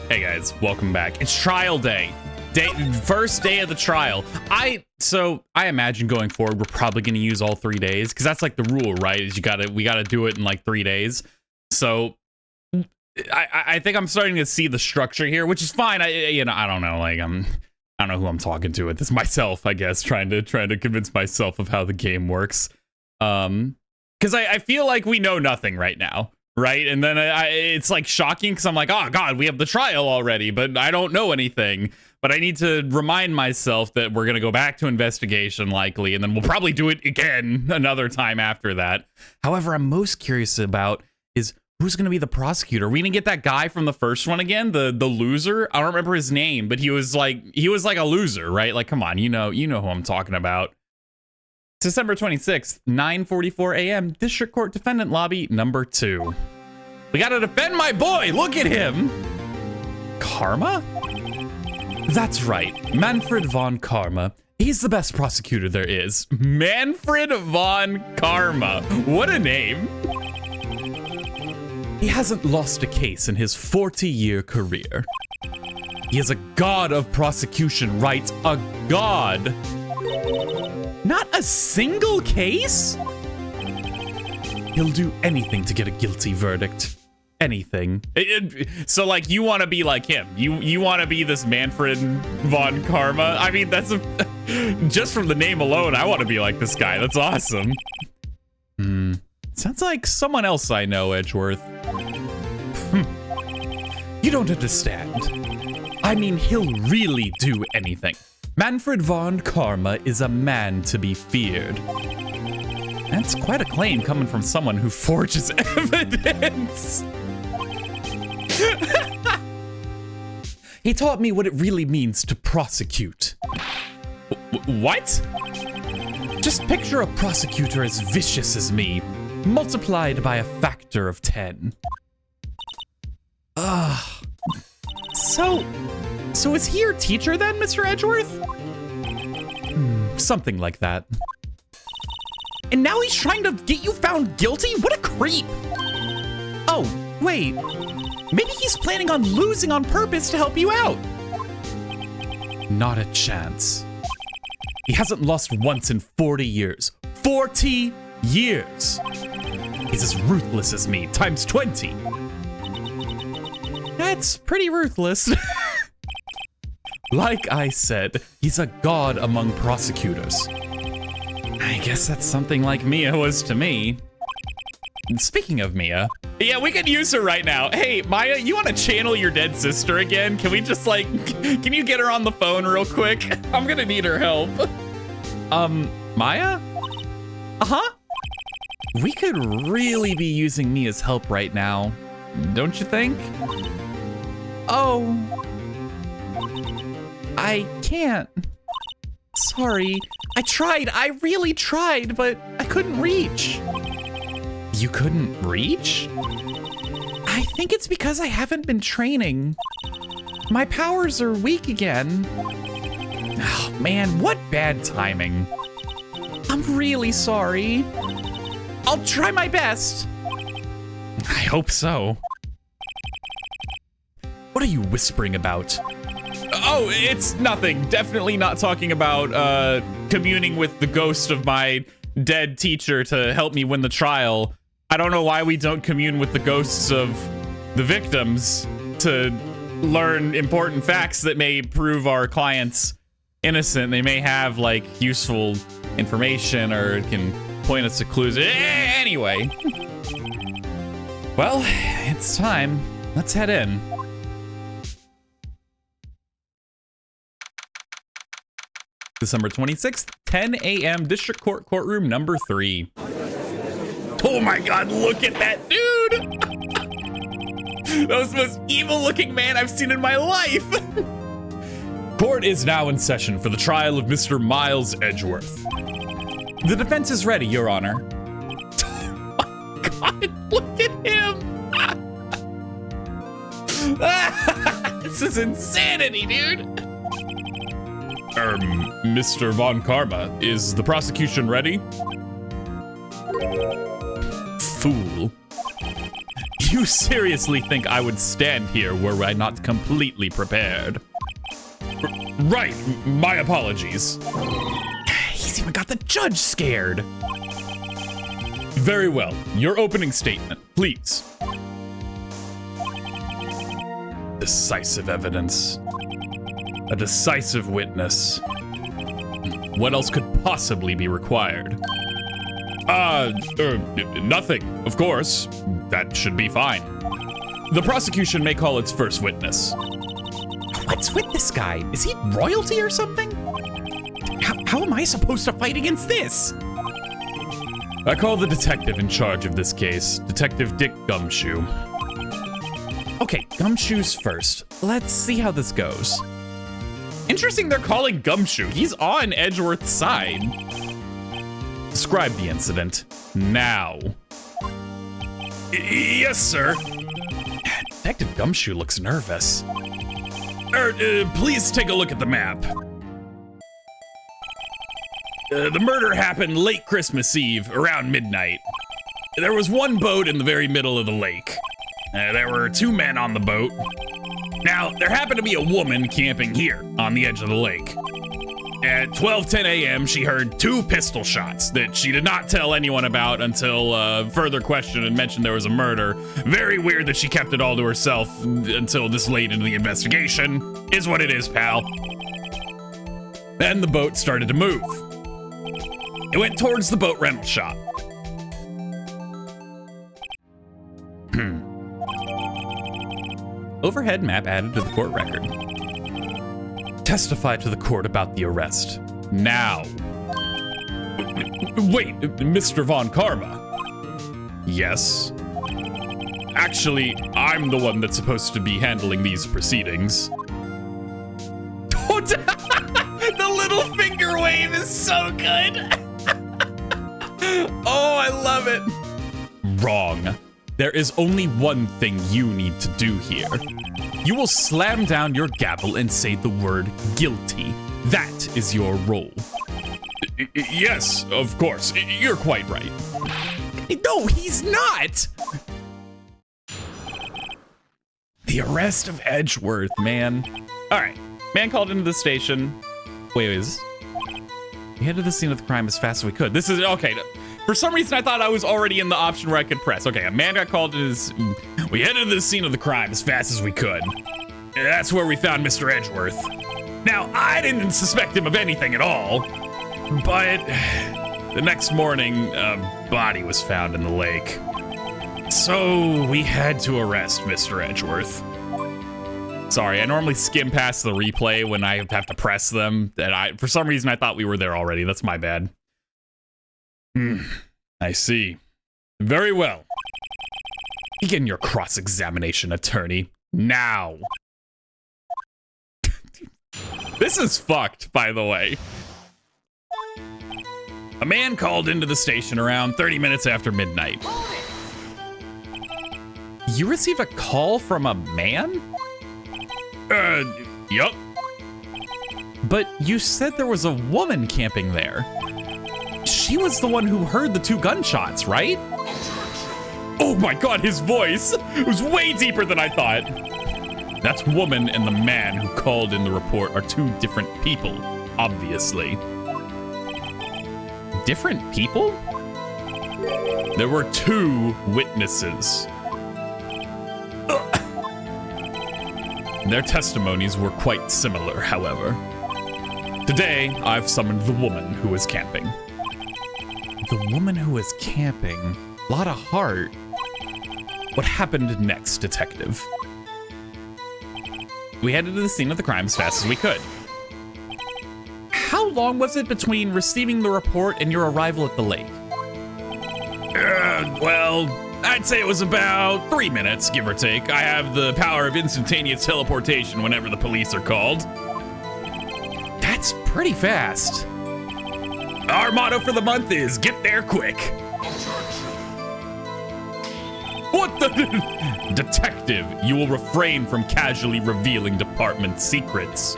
Hey guys, welcome back. It's trial day. First day of the trial. So I imagine going forward we're probably going to use all 3 days because that's like the rule, right? Is we gotta do it in like 3 days. So I think I'm starting to see the structure here, which is fine. I don't know, like I don't know who I'm talking to. It's myself, I guess, trying to convince myself of how the game works. Because I feel like we know nothing right now. Right, and then it's like shocking because I'm like, oh god, we have the trial already, but I don't know anything. But I need to remind myself that we're gonna go back to investigation likely, and then we'll probably do it again another time after that. However, I'm most curious about is who's gonna be the prosecutor. Are we gonna get that guy from the first one again, the loser? I don't remember his name, but he was like a loser, right? Like, come on, you know who I'm talking about. December 26th, 9:44 a.m. District Court Defendant Lobby number 2. We gotta defend my boy! Look at him! Karma? That's right, Manfred von Karma. He's the best prosecutor there is. Manfred von Karma. What a name. He hasn't lost a case in his 40-year career. He is a god of prosecution, right? A god. Not a single case? He'll do anything to get a guilty verdict. Anything. So, like, you want to be like him. You want to be this Manfred von Karma. I mean, that's just from the name alone, I want to be like this guy. That's awesome. Sounds like someone else I know, Edgeworth. You don't understand. I mean, he'll really do anything. Manfred von Karma is a man to be feared. That's quite a claim coming from someone who forges evidence. He taught me what it really means to prosecute. What? Just picture a prosecutor as vicious as me, multiplied by a factor of 10. So is he your teacher then, Mr. Edgeworth? Something like that. And now he's trying to get you found guilty? What a creep! Oh, wait. Maybe he's planning on losing on purpose to help you out. Not a chance. He hasn't lost once in 40 years. 40 years! He's as ruthless as me, times 20. That's pretty ruthless. Like I said, he's a god among prosecutors. I guess that's something like Mia was to me. Speaking of Mia, yeah, we could use her right now. Hey, Maya, you want to channel your dead sister again? Can we just like, can you get her on the phone real quick? I'm gonna need her help. Maya? Uh-huh. We could really be using Mia's help right now, don't you think? Oh. I can't. Sorry. I really tried, but I couldn't reach. You couldn't reach? I think it's because I haven't been training. My powers are weak again. Oh man, what bad timing. I'm really sorry. I'll try my best. I hope so. What are you whispering about? Oh, it's nothing. Definitely not talking about communing with the ghost of my dead teacher to help me win the trial. I don't know why we don't commune with the ghosts of the victims to learn important facts that may prove our clients innocent. They may have like useful information or can point us to clues. Anyway. Well, it's time. Let's head in. December 26th, 10 a.m. District Court Courtroom number 3. Oh my god, look at that dude! That was the most evil looking man I've seen in my life! Court is now in session for the trial of Mr. Miles Edgeworth. The defense is ready, Your Honor. Oh my god, look at him! This is insanity, dude! Mr. Von Karma, is the prosecution ready? Fool. You seriously think I would stand here were I not completely prepared? Right, my apologies. He's even got the judge scared. Very well, your opening statement, please. Decisive evidence. A decisive witness. What else could possibly be required? Nothing, of course. That should be fine. The prosecution may call its first witness. What's with this guy? Is he royalty or something? How am I supposed to fight against this? I call the detective in charge of this case, Detective Dick Gumshoe. Okay, Gumshoe's first. Let's see how this goes. Interesting they're calling Gumshoe. He's on Edgeworth's side. Describe the incident now. Yes, sir. Detective Gumshoe looks nervous. Please take a look at the map. The murder happened late Christmas Eve, around midnight. There was one boat in the very middle of the lake. There were 2 men on the boat. Now, there happened to be a woman camping here on the edge of the lake. At 12:10 a.m., she heard 2 pistol shots that she did not tell anyone about until further questioned and mentioned there was a murder. Very weird that she kept it all to herself until this late into the investigation. Is what it is, pal. Then the boat started to move. It went towards the boat rental shop. Overhead map added to the court record. Testify to the court about the arrest. Now. Wait, Mr. Von Karma. Yes. Actually, I'm the one that's supposed to be handling these proceedings. The little finger wave is so good. Oh, I love it. Wrong. There is only one thing you need to do here. You will slam down your gavel and say the word guilty. That is your role. Yes, of course. You're quite right. No, he's not! The arrest of Edgeworth, man. All right, man called into the station. Wait, is we headed to the scene of the crime as fast as we could. This is, okay. For some reason, I thought I was already in the option where I could press. Okay, a man got called to his... We headed to the scene of the crime as fast as we could. That's where we found Mr. Edgeworth. Now, I didn't suspect him of anything at all, but the next morning, a body was found in the lake. So we had to arrest Mr. Edgeworth. Sorry, I normally skim past the replay when I have to press them. And for some reason, I thought we were there already. That's my bad. I see. Very well. Begin your cross-examination, attorney. Now. This is fucked, by the way. A man called into the station around 30 minutes after midnight. You received a call from a man? Yup. But you said there was a woman camping there. She was the one who heard the 2 gunshots, right? Oh my god, his voice was way deeper than I thought. That woman and the man who called in the report are 2 different people, obviously. Different people? There were 2 witnesses. Their testimonies were quite similar, however. Today, I've summoned the woman who was camping. The woman who was camping? Lot of heart. What happened next, detective? We headed to the scene of the crime as fast as we could. How long was it between receiving the report and your arrival at the lake? Well, I'd say it was about 3 minutes, give or take. I have the power of instantaneous teleportation whenever the police are called. That's pretty fast. Our motto for the month is, get there quick. What the? Detective, you will refrain from casually revealing department secrets.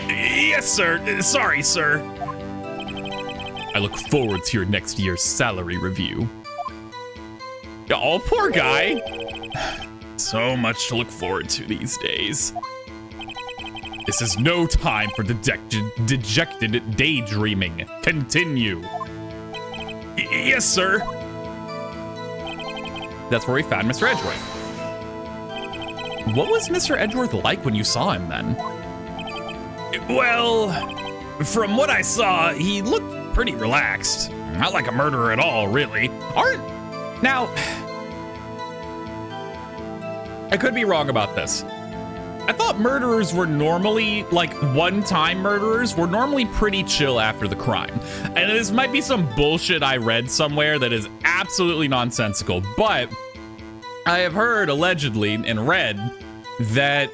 Yes, sir. Sorry, sir. I look forward to your next year's salary review. Oh, poor guy. So much to look forward to these days. This is no time for dejected daydreaming. Continue. Yes, sir. That's where we found Mr. Edgeworth. What was Mr. Edgeworth like when you saw him then? Well, from what I saw, he looked pretty relaxed. Not like a murderer at all, really. Now, I could be wrong about this. I thought murderers were normally, like one-time murderers, were normally pretty chill after the crime. And this might be some bullshit I read somewhere that is absolutely nonsensical, but I have heard, allegedly, and read that,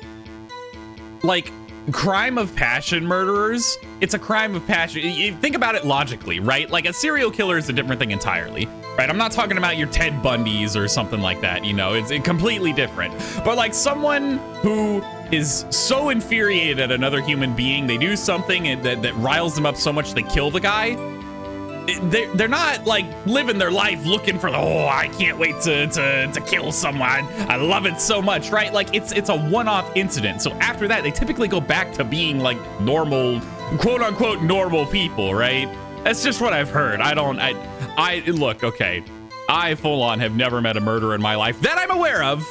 like, crime of passion murderers, it's a crime of passion. You think about it logically, right? Like, a serial killer is a different thing entirely, right? I'm not talking about your Ted Bundys or something like that, you know? It's completely different. But, like, someone who is so infuriated at another human being, they do something that riles them up so much they kill the guy. They're not like living their life looking for the, oh, I can't wait to kill someone. I love it so much, right? Like it's a one-off incident. So after that, they typically go back to being like normal, quote unquote, normal people, right? That's just what I've heard. I look, okay. I full on have never met a murderer in my life that I'm aware of,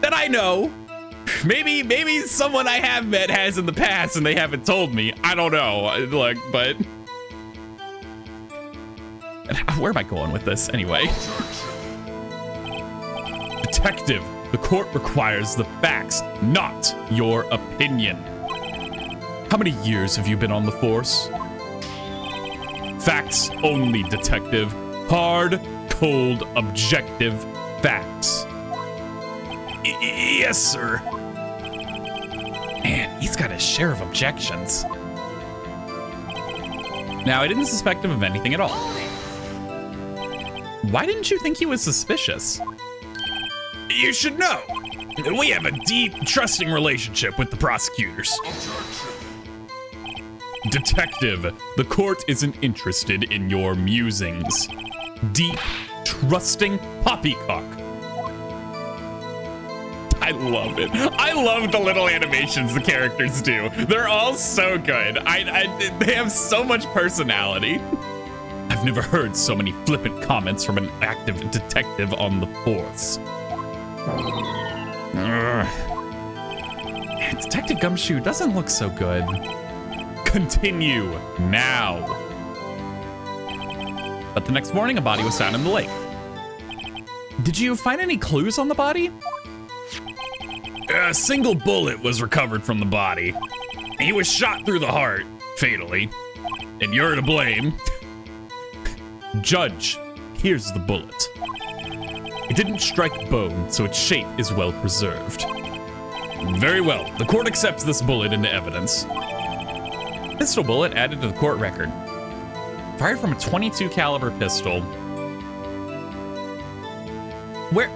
that I know. Maybe someone I have met has in the past and they haven't told me. I don't know. Look, but where am I going with this anyway? Detective, the court requires the facts, not your opinion. How many years have you been on the force? Facts only, detective. Hard, cold, objective facts. Yes, sir. Man, he's got a share of objections. Now, I didn't suspect him of anything at all. Why didn't you think he was suspicious? You should know. We have a deep, trusting relationship with the prosecutors. Detective, the court isn't interested in your musings. Deep, trusting poppycock. I love it. I love the little animations the characters do. They're all so good. They have so much personality. I've never heard so many flippant comments from an active detective on the force. Detective Gumshoe doesn't look so good. Continue now. But the next morning, a body was found in the lake. Did you find any clues on the body? A single bullet was recovered from the body. He was shot through the heart, fatally. And you're to blame. Judge, here's the bullet. It didn't strike bone, so its shape is well preserved. Very well, the court accepts this bullet into evidence. Pistol bullet added to the court record. Fired from a .22 caliber pistol. Where?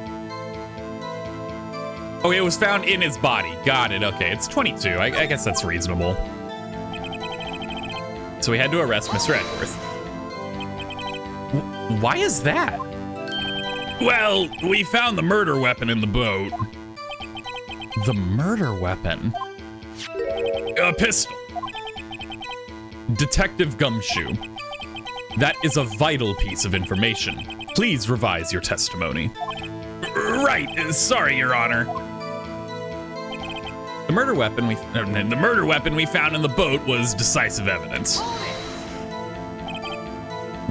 Oh, it was found in his body. Got it. Okay, it's 22. I guess that's reasonable. So we had to arrest Mr. Edgeworth. Why is that? Well, we found the murder weapon in the boat. The murder weapon? A pistol. Detective Gumshoe. That is a vital piece of information. Please revise your testimony. Right. Sorry, Your Honor. The murder weapon we found in the boat was decisive evidence.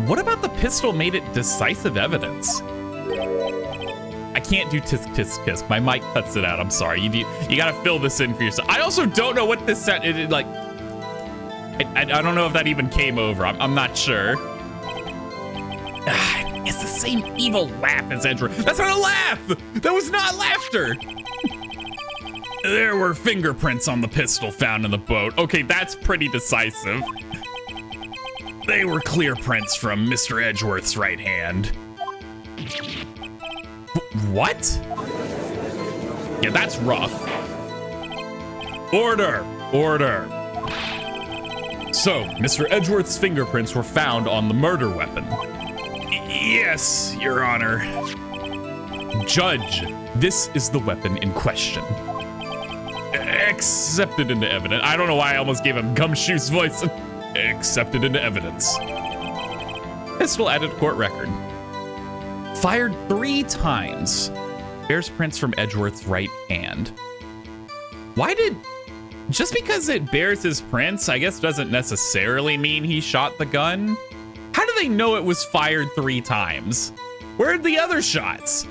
What about the pistol made it decisive evidence? I can't do tisk tisk tisk. My mic cuts it out. I'm sorry. You gotta fill this in for yourself. I also don't know what this set. I don't know if that even came over. I'm not sure. It's the same evil laugh as Edgeworth. That's not a laugh! That was not laughter! There were fingerprints on the pistol found in the boat. Okay, that's pretty decisive. They were clear prints from Mr. Edgeworth's right hand. What? Yeah, that's rough. Order! Order! So, Mr. Edgeworth's fingerprints were found on the murder weapon. Yes, Your Honor. Judge, this is the weapon in question. Accepted into evidence. I don't know why I almost gave him Gumshoe's voice. Accepted into evidence. Pistol added to court record. Fired 3 times. Bears prints from Edgeworth's right hand. Why did... Just because it bears his prints, I guess doesn't necessarily mean he shot the gun. How do they know it was fired 3 times? Where are the other shots?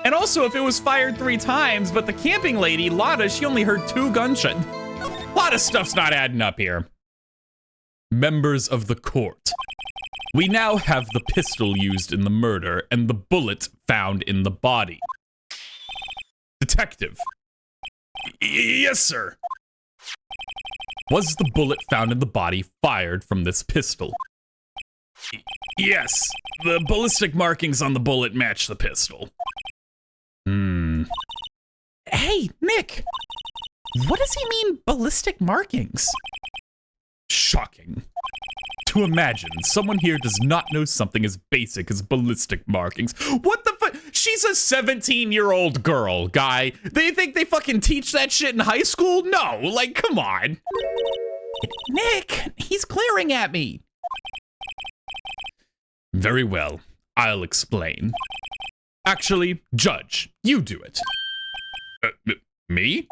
And also, if it was fired 3 times, but the camping lady, Lotta, she only heard 2 gunshots. A lot of stuff's not adding up here. Members of the court. We now have the pistol used in the murder and the bullet found in the body. Detective. Yes, sir. Was the bullet found in the body fired from this pistol? Yes. The ballistic markings on the bullet match the pistol. Hey, Nick. What does he mean, ballistic markings? Shocking. To imagine someone here does not know something as basic as ballistic markings. What the fuck? She's a 17-year-old girl, guy. They think they fucking teach that shit in high school? No, like, come on. Nick, he's glaring at me. Very well, I'll explain. Actually, Judge, you do it. Me?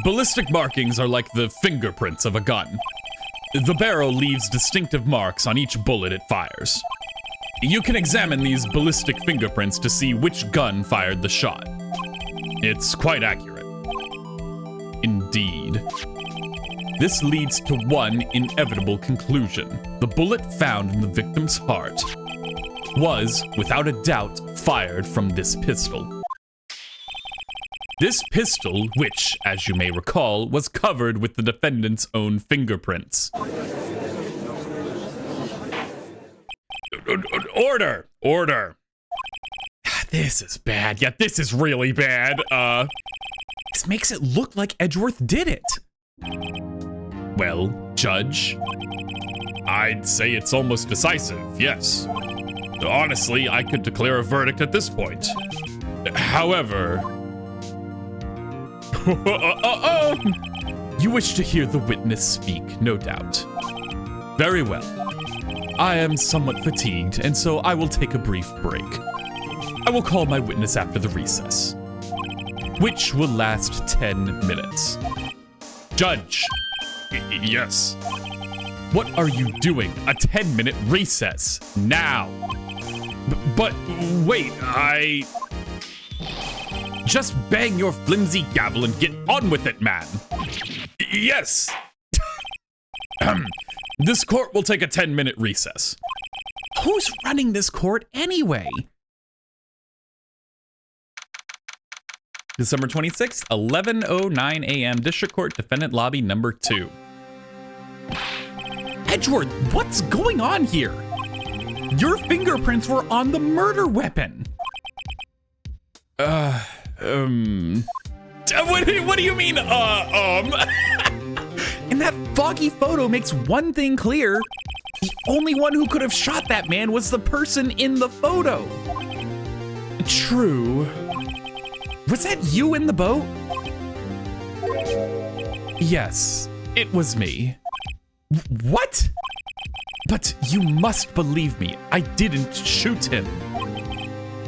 Ballistic markings are like the fingerprints of a gun. The barrel leaves distinctive marks on each bullet it fires. You can examine these ballistic fingerprints to see which gun fired the shot. It's quite accurate. Indeed. This leads to one inevitable conclusion. The bullet found in the victim's heart was, without a doubt, fired from this pistol. This pistol, which, as you may recall, was covered with the defendant's own fingerprints. Order! Order! This is bad. Yeah, this is really bad. This makes it look like Edgeworth did it. Well, Judge, I'd say it's almost decisive, yes. Honestly, I could declare a verdict at this point. However... You wish to hear the witness speak, no doubt. Very well. I am somewhat fatigued, and so I will take a brief break. I will call my witness after the recess, which will last 10 minutes. Judge! Yes. What are you doing? A 10-minute recess. Now. But wait, Just bang your flimsy gavel and get on with it, man. Yes. This court will take a 10-minute recess. Who's running this court anyway? December 26th, 11:09 a.m. District Court, Defendant Lobby number 2. Edgeworth, what's going on here? Your fingerprints were on the murder weapon. What do you mean, And that foggy photo makes one thing clear. The only one who could have shot that man was the person in the photo. True. Was that you in the boat? Yes, it was me. What? But you must believe me, I didn't shoot him.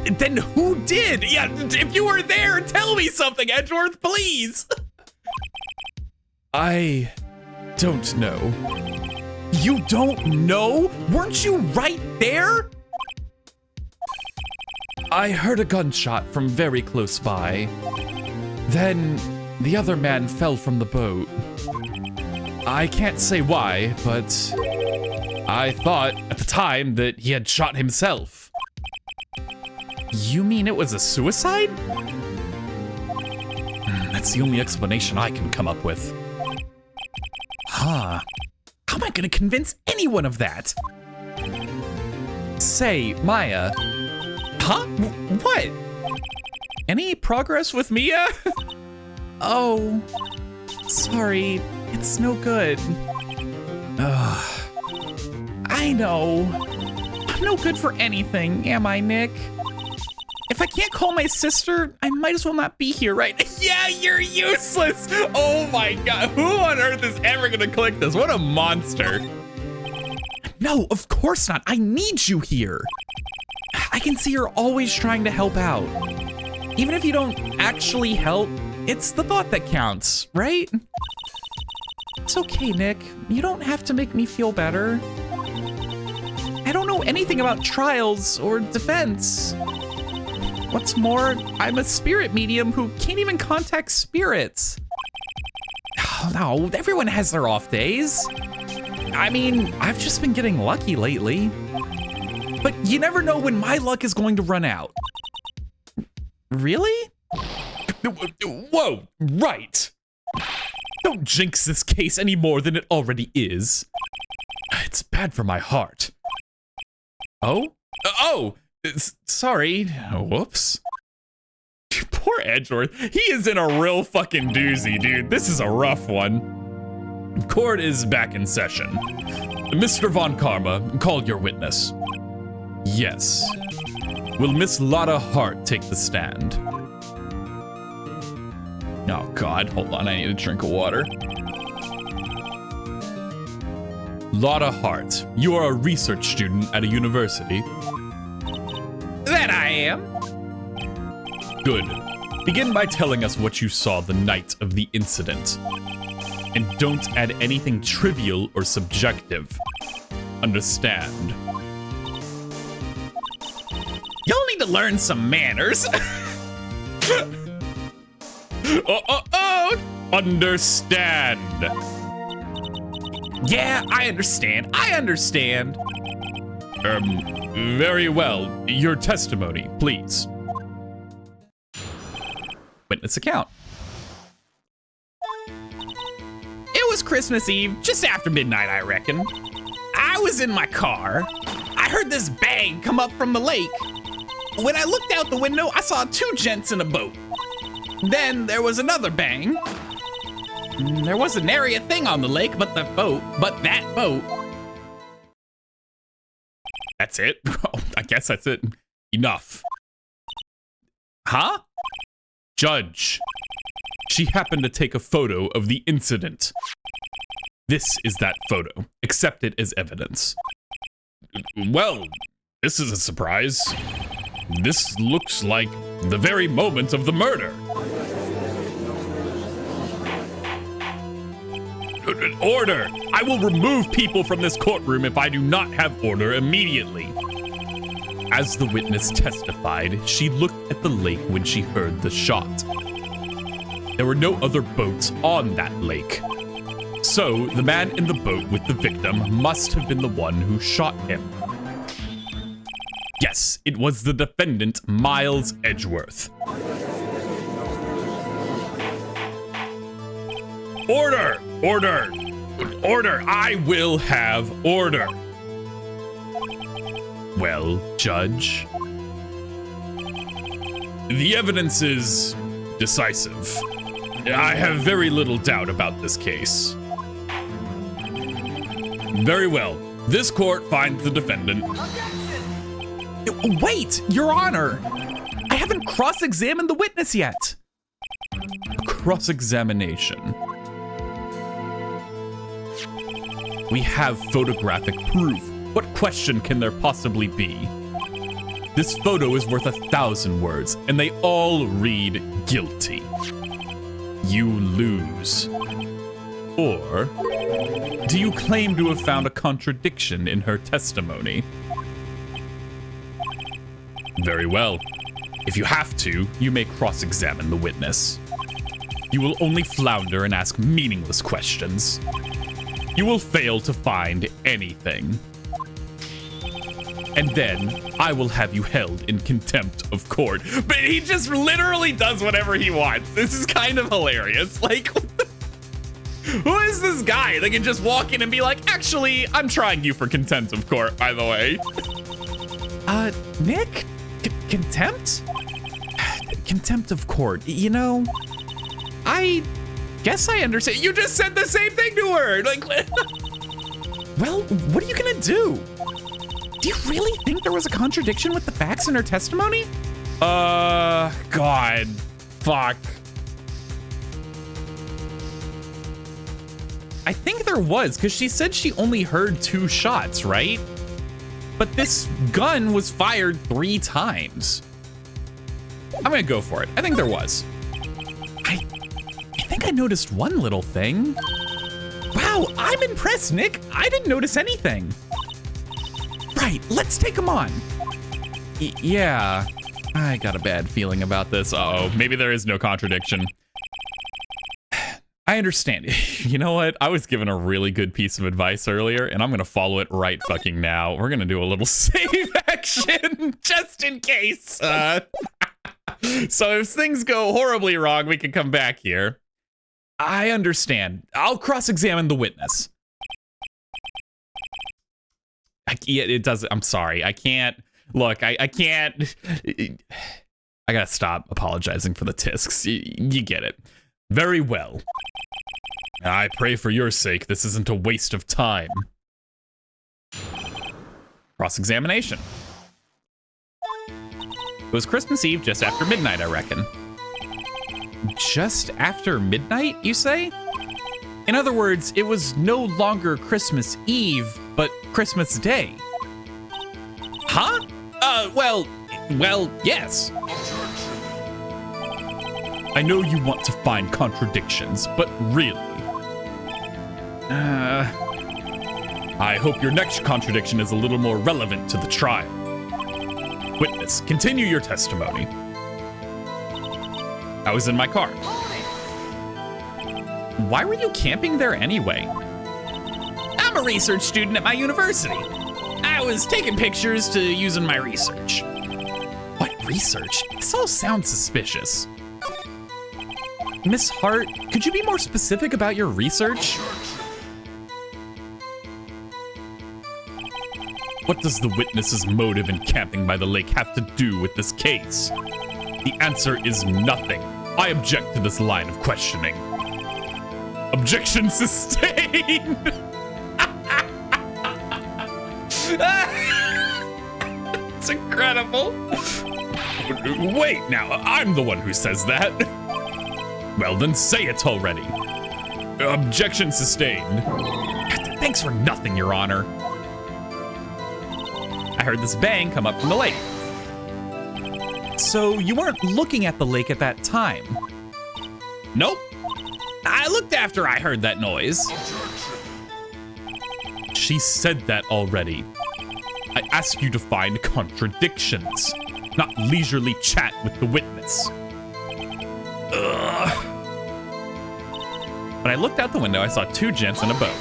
Then who did? Yeah, if you were there, tell me something, Edgeworth, please. I don't know. You don't know? Weren't you right there? I heard a gunshot from very close by. Then the other man fell from the boat. I can't say why, but I thought at the time that he had shot himself. You mean it was a suicide? That's the only explanation I can come up with. Huh. How am I gonna convince anyone of that? Say, Maya. Huh? What? Any progress with Mia? Oh, sorry, it's no good. I know. I'm no good for anything, am I, Nick? If I can't call my sister, I might as well not be here, right? Yeah, you're useless. Oh my God, who on earth is ever gonna click this? What a monster. No, of course not. I need you here. I can see you're always trying to help out. Even if you don't actually help, it's the thought that counts, right? It's okay, Nick. You don't have to make me feel better. I don't know anything about trials or defense. What's more, I'm a spirit medium who can't even contact spirits. Oh, no, everyone has their off days. I mean, I've just been getting lucky lately. But you never know when my luck is going to run out. Really? Whoa, right. Don't jinx this case any more than it already is. It's bad for my heart. Oh? Sorry. Whoops. Poor Edgeworth. He is in a real fucking doozy, dude. This is a rough one. Court is back in session. Mr. Von Karma, call your witness. Yes. Will Miss Lotta Hart take the stand? Oh God, hold on, I need a drink of water. Lotta Hart, you are a research student at a university. That I am. Good. Begin by telling us what you saw the night of the incident. And don't add anything trivial or subjective. Understand? Y'all need to learn some manners. Understand. Yeah, I understand. Very well. Your testimony, please. Witness account. It was Christmas Eve, just after midnight, I reckon. I was in my car. I heard this bang come up from the lake. When I looked out the window, I saw two gents in a boat. Then there was another bang. There wasn't nary a thing on the lake but that boat. That's it? Oh, I guess that's it. Enough. Huh? Judge. She happened to take a photo of the incident. This is that photo. Accept it as evidence. Well, this is a surprise. This looks like the very moment of the murder. Order! I will remove people from this courtroom if I do not have order immediately. As the witness testified, she looked at the lake when she heard the shot. There were no other boats on that lake. So, the man in the boat with the victim must have been the one who shot him. Yes, it was the defendant, Miles Edgeworth. Order! Order! Order! I will have order! Well, Judge? The evidence is decisive. I have very little doubt about this case. Very well. This court finds the defendant. Wait, Your Honor! I haven't cross-examined the witness yet. Cross-examination. We have photographic proof. What question can there possibly be? This photo is worth 1,000 words, and they all read guilty. You lose. Or, do you claim to have found a contradiction in her testimony? Very well. If you have to, you may cross-examine the witness. You will only flounder and ask meaningless questions. You will fail to find anything. And then, I will have you held in contempt of court. But he just literally does whatever he wants. This is kind of hilarious. Like, who is this guy that can just walk in and be like, actually, I'm trying you for contempt of court, by the way. Nick? Contempt? Contempt of court. You know, I guess I understand. You just said the same thing to her. Like, well, what are you gonna do? Do you really think there was a contradiction with the facts in her testimony? God. Fuck. I think there was, because she said she only heard 2 shots, right? But this gun was fired 3 times. I'm gonna go for it. I think there was. I think I noticed one little thing. Wow, I'm impressed, Nick. I didn't notice anything. Right, let's take him on. Yeah, I got a bad feeling about this. Uh-oh, maybe there is no contradiction. I understand. You know what? I was given a really good piece of advice earlier, and I'm gonna follow it right fucking now. We're gonna do a little save action, just in case. So if things go horribly wrong, we can come back here. I understand. I'll cross-examine the witness. It does. I'm sorry. I can't. Look, I can't. I gotta stop apologizing for the tisks. You get it. Very well. I pray for your sake this isn't a waste of time. Cross-examination. It was Christmas Eve just after midnight, I reckon. Just after midnight, you say? In other words, it was no longer Christmas Eve, but Christmas Day. Huh? Well, yes. I know you want to find contradictions, but really. I hope your next contradiction is a little more relevant to the trial. Witness, continue your testimony. I was in my car. Why were you camping there anyway? I'm a research student at my university. I was taking pictures to use in my research. What research? This all sounds suspicious. Miss Hart, could you be more specific about your research? What does the witness's motive in camping by the lake have to do with this case? The answer is nothing. I object to this line of questioning. Objection sustained! It's incredible. Wait, now, I'm the one who says that. Well, then say it already. Objection sustained. Thanks for nothing, Your Honor. I heard this bang come up from the lake. So you weren't looking at the lake at that time? Nope. I looked after I heard that noise. She said that already. I asked you to find contradictions, not leisurely chat with the witness. Ugh. When I looked out the window, I saw 2 gents in a boat.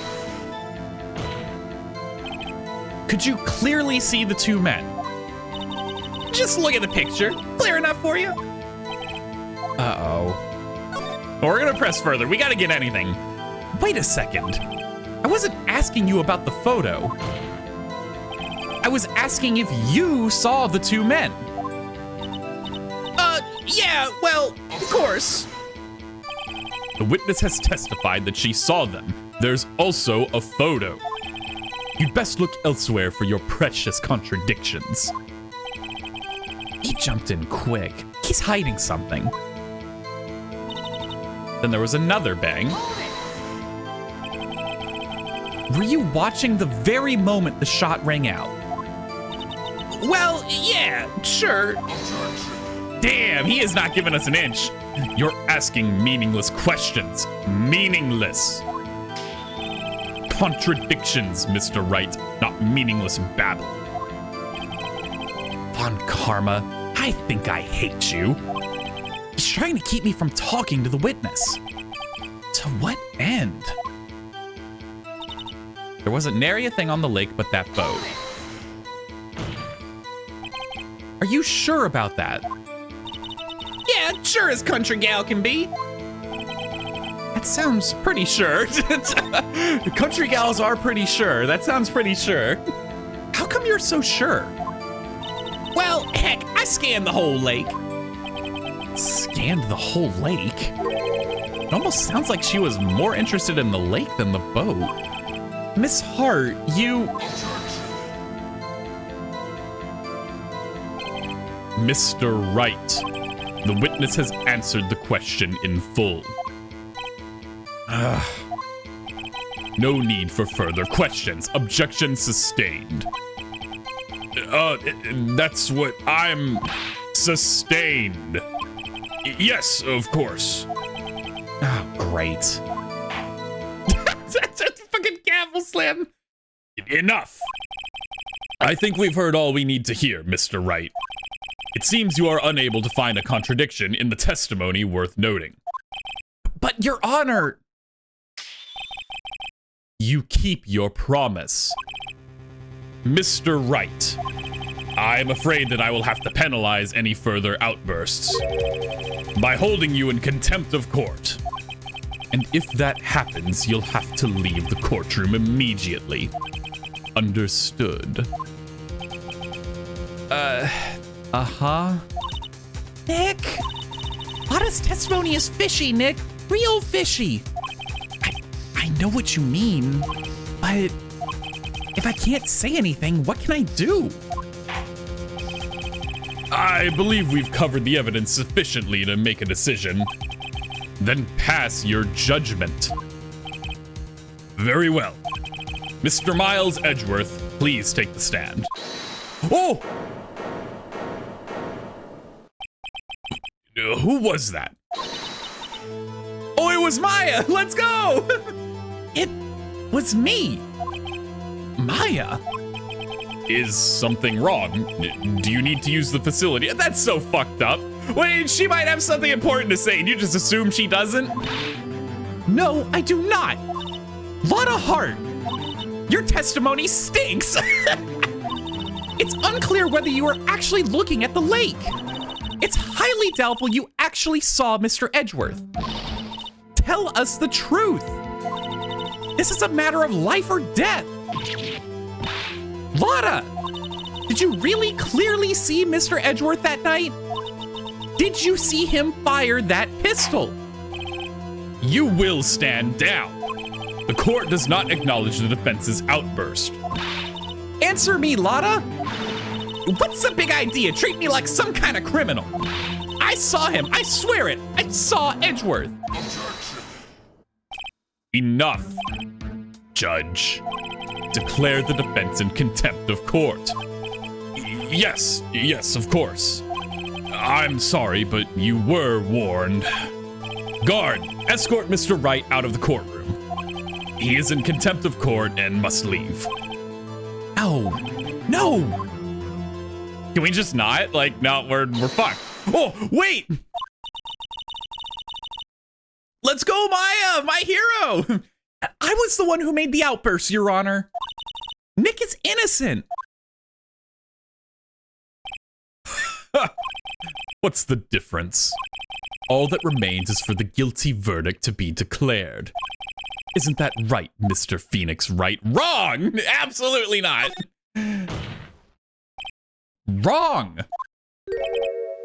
Could you clearly see the 2 men? Just look at the picture. Clear enough for you? Uh-oh. Well, we're gonna press further. We gotta get anything. Wait a second. I wasn't asking you about the photo. I was asking if you saw the 2 men. Yeah, well, of course. The witness has testified that she saw them. There's also a photo. You'd best look elsewhere for your precious contradictions. He jumped in quick. He's hiding something. Then there was another bang. Were you watching the very moment the shot rang out? Well, yeah, sure. Damn, he is not giving us an inch. You're asking meaningless questions. Meaningless. Contradictions, Mr. Wright, not meaningless babble. Von Karma, I think I hate you. He's trying to keep me from talking to the witness. To what end? There wasn't nary a thing on the lake but that boat. Are you sure about that? Yeah, sure as country gal can be. That sounds pretty sure. Country gals are pretty sure. That sounds pretty sure. How come you're so sure? Well, heck, I scanned the whole lake. Scanned the whole lake? It almost sounds like she was more interested in the lake than the boat. Miss Hart, you... Mr. Wright, the witness has answered the question in full. No need for further questions. Objection sustained. That's what I'm... Sustained. Yes, of course. Oh, great. That's a fucking gavel slam. Enough. I think we've heard all we need to hear, Mr. Wright. It seems you are unable to find a contradiction in the testimony worth noting. But, Your Honor... You keep your promise. Mr. Wright, I am afraid that I will have to penalize any further outbursts by holding you in contempt of court. And if that happens, you'll have to leave the courtroom immediately. Understood. Nick! Lada's testimony is fishy, Nick. Real fishy. I know what you mean, but if I can't say anything, what can I do? I believe we've covered the evidence sufficiently to make a decision. Then pass your judgment. Very well. Mr. Miles Edgeworth, please take the stand. Oh! Who was that? Oh, it was Maya! Let's go! It was me. Maya? Is something wrong? Do you need to use the facility? That's so fucked up. Wait, she might have something important to say and you just assume she doesn't? No, I do not. Lada Hart, your testimony stinks. It's unclear whether you were actually looking at the lake. It's highly doubtful you actually saw Mr. Edgeworth. Tell us the truth. This is a matter of life or death. Lada, did you really clearly see Mr. Edgeworth that night? Did you see him fire that pistol? You will stand down. The court does not acknowledge the defense's outburst. Answer me, Lada. What's the big idea? Treat me like some kind of criminal. I saw him. I swear it. I saw Edgeworth. Enough, Judge. Declare the defense in contempt of court. Yes, of course. I'm sorry, but you were warned. Guard, escort Mr. Wright out of the courtroom. He is in contempt of court and must leave. Oh, no. Can we just not? Like, no, we're fucked. Oh, wait! Let's go, Maya, my hero! I was the one who made the outburst, Your Honor. Nick is innocent. What's the difference? All that remains is for the guilty verdict to be declared. Isn't that right, Mr. Phoenix Wright? Wrong! Absolutely not! Wrong!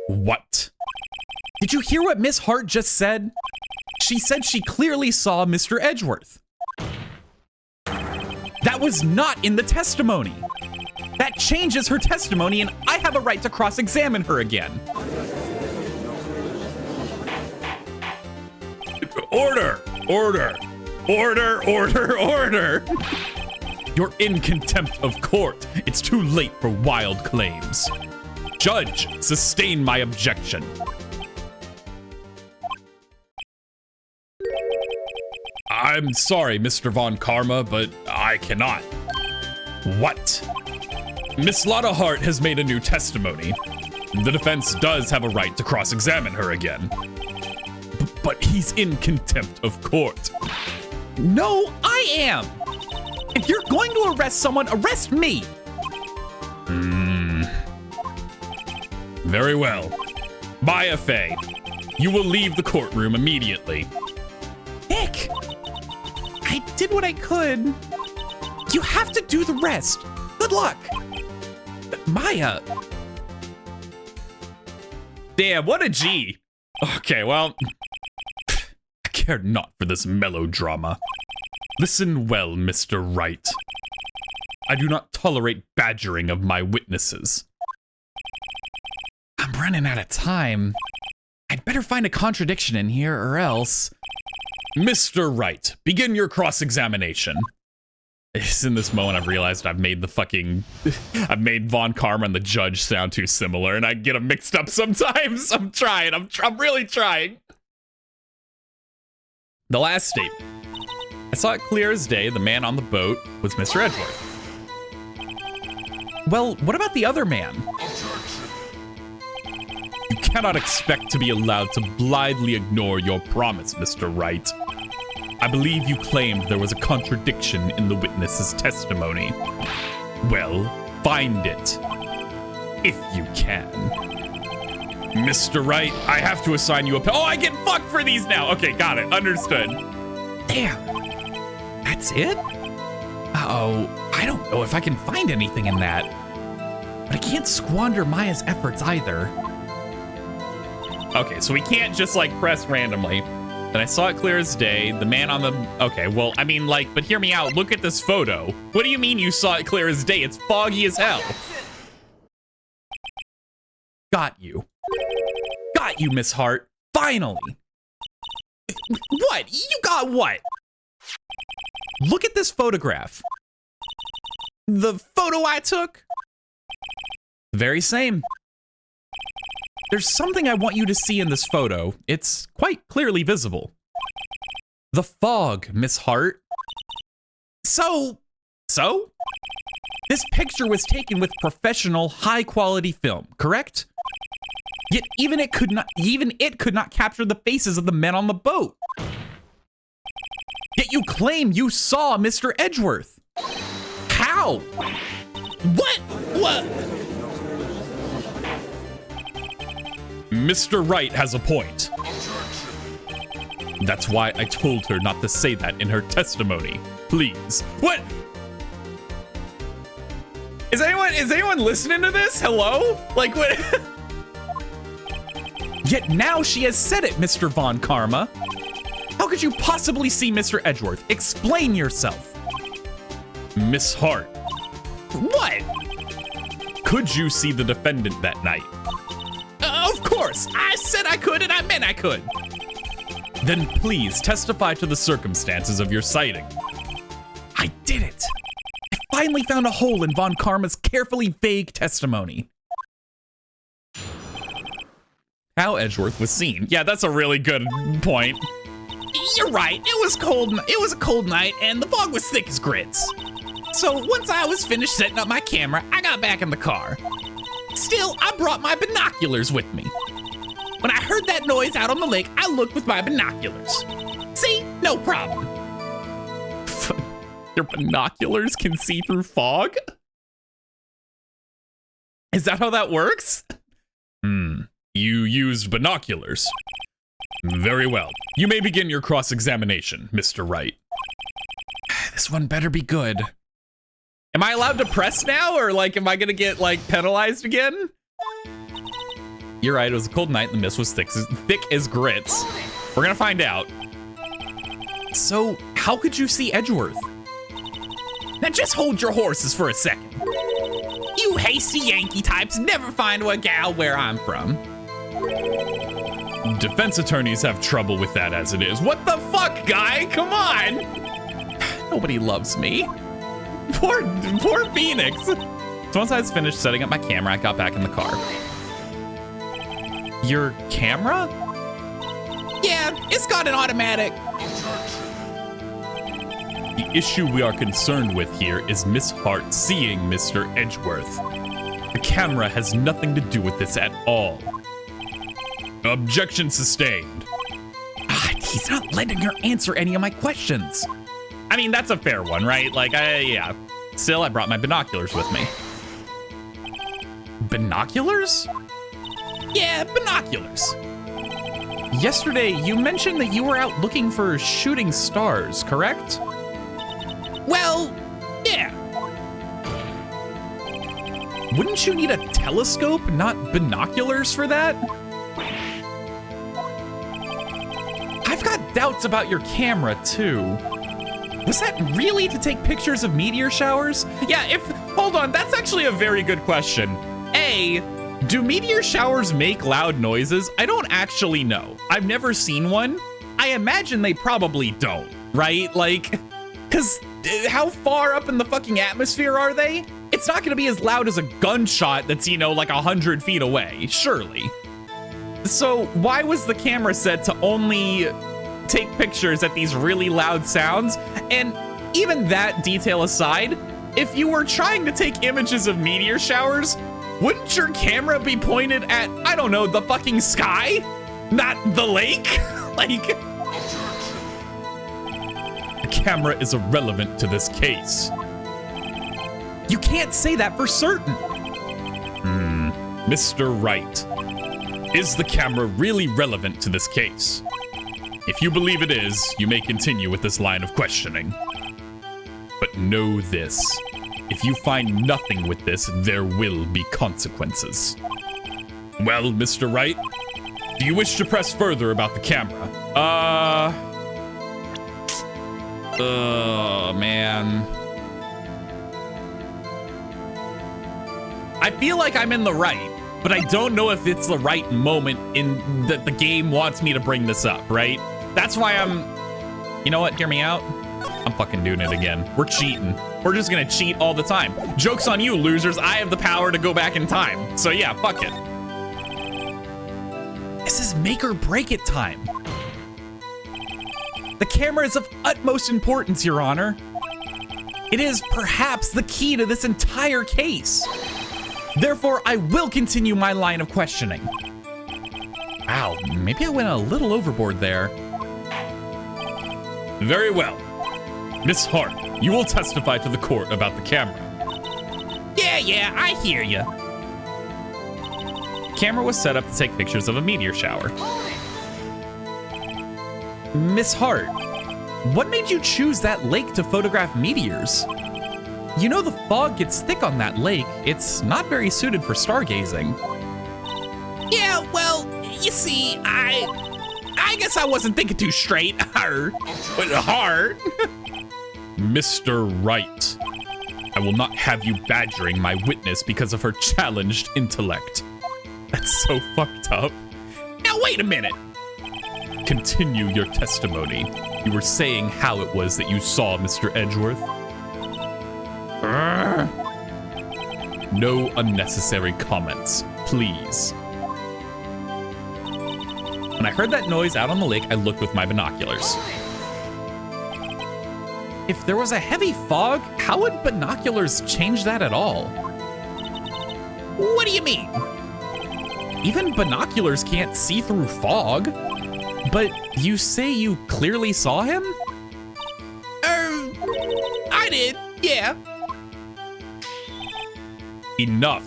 What? Did you hear what Miss Hart just said? She said she clearly saw Mr. Edgeworth. That was not in the testimony. That changes her testimony, and I have a right to cross-examine her again. Order! Order! Order, order, order! You're in contempt of court. It's too late for wild claims. Judge, sustain my objection. I'm sorry, Mr. Von Karma, but I cannot. What? Miss Lada Hart has made a new testimony. The defense does have a right to cross-examine her again. But he's in contempt of court. No, I am. If you're going to arrest someone, arrest me. Very well. Maya Fey, you will leave the courtroom immediately. Nick, I did what I could. You have to do the rest. Good luck. Maya. Damn, what a G. Okay, well, I care not for this melodrama. Listen well, Mr. Wright. I do not tolerate badgering of my witnesses. I'm running out of time. I'd better find a contradiction in here or else. Mr. Wright, begin your cross-examination. It's in this moment I've realized I've made Von Karma and the judge sound too similar, and I get them mixed up sometimes. I'm trying. I'm really trying. The last statement. I saw it clear as day. The man on the boat was Mr. Edgeworth. Well, what about the other man? You cannot expect to be allowed to blithely ignore your promise, Mr. Wright. I believe you claimed there was a contradiction in the witness's testimony. Well, find it. If you can. Mr. Wright, I have to assign you a... Oh, I get fucked for these now! Okay, got it. Understood. Damn. That's it? Uh-oh. I don't know if I can find anything in that. But I can't squander Maya's efforts either. Okay, so we can't just, like, press randomly. And I saw it clear as day. The man on the... Okay, well, I mean, like, but hear me out. Look at this photo. What do you mean you saw it clear as day? It's foggy as hell. Got you. Got you, Miss Hart. Finally. What? You got what? Look at this photograph. The photo I took? Very same. There's something I want you to see in this photo. It's quite clearly visible. The fog, Miss Hart. So? This picture was taken with professional, high-quality film, correct? Yet even it could not capture the faces of the men on the boat. Yet you claim you saw Mr. Edgeworth. How? What? Mr. Wright has a point. That's why I told her not to say that in her testimony. Please. What? Is anyone listening to this? Hello? Like, what? Yet now she has said it, Mr. Von Karma. How could you possibly see Mr. Edgeworth? Explain yourself. Miss Hart. What? Could you see the defendant that night? Of course. I said I could and I meant I could. Then please testify to the circumstances of your sighting. I did it. I finally found a hole in Von Karma's carefully vague testimony. How Edgeworth was seen. Yeah, that's a really good point. You're right. It was cold. It was a cold night and the fog was thick as grits. So once I was finished setting up my camera, I got back in the car. Still, I brought my binoculars with me. When I heard that noise out on the lake, I looked with my binoculars. See? No problem. Your binoculars can see through fog? Is that how that works? You used binoculars. Very well. You may begin your cross-examination, Mr. Wright. This one better be good. Am I allowed to press now, or like, am I gonna get like penalized again? You're right, it was a cold night and the mist was thick as grits. We're gonna find out. So, how could you see Edgeworth? Now just hold your horses for a second. You hasty Yankee types never find a gal where I'm from. Defense attorneys have trouble with that as it is. What the fuck, guy? Come on! Nobody loves me. Poor Phoenix. So once I was finished setting up my camera, I got back in the car. Your camera? Yeah, it's got an automatic. The issue we are concerned with here is Miss Hart seeing Mr. Edgeworth. The camera has nothing to do with this at all. Objection sustained. He's not letting her answer any of my questions. I mean, that's a fair one, right? Like, yeah. Still, I brought my binoculars with me. Binoculars? Yeah, binoculars. Yesterday, you mentioned that you were out looking for shooting stars, correct? Well, yeah. Wouldn't you need a telescope, not binoculars for that? I've got doubts about your camera, too. Was that really to take pictures of meteor showers? Yeah, hold on, that's actually a very good question. A, Do meteor showers make loud noises? I don't actually know. I've never seen one. I imagine they probably don't, right? Like, because how far up in the fucking atmosphere are they? It's not gonna be as loud as a gunshot that's, you know, like 100 feet away, surely. So why was the camera set to only take pictures at these really loud sounds? And even that detail aside, if you were trying to take images of meteor showers, wouldn't your camera be pointed at, I don't know, the fucking sky? Not the lake? Like, The camera is irrelevant to this case. you can't say that for certain. Mr. Wright, is the camera really relevant to this case? If you believe it is, you may continue with this line of questioning. But know this, if you find nothing with this, there will be consequences. Well, Mr. Wright, do you wish to press further about the camera? Man. I feel like I'm in the right, but I don't know if it's the right moment in that the game wants me to bring this up, right? That's why you know what, hear me out. I'm fucking doing it again. We're cheating. We're just gonna cheat all the time. Joke's on you, losers. I have the power to go back in time. So yeah, fuck it. This is make or break it time. The camera is of utmost importance, Your Honor. It is perhaps the key to this entire case. Therefore, I will continue my line of questioning. Wow, maybe I went a little overboard there. Very well. Miss Hart, you will testify to the court about the camera. Yeah, I hear ya. Camera was set up to take pictures of a meteor shower. Miss Hart, what made you choose that lake to photograph meteors? You know the fog gets thick on that lake. It's not very suited for stargazing. Yeah, well, you see, I guess I wasn't thinking too straight. Hard. Mr. Wright, I will not have you badgering my witness because of her challenged intellect. That's so fucked up. Now, wait a minute. Continue your testimony. You were saying how it was that you saw Mr. Edgeworth. No unnecessary comments, please. When I heard that noise out on the lake, I looked with my binoculars. If there was a heavy fog, how would binoculars change that at all? What do you mean? Even binoculars can't see through fog. But you say you clearly saw him? I did, yeah. Enough.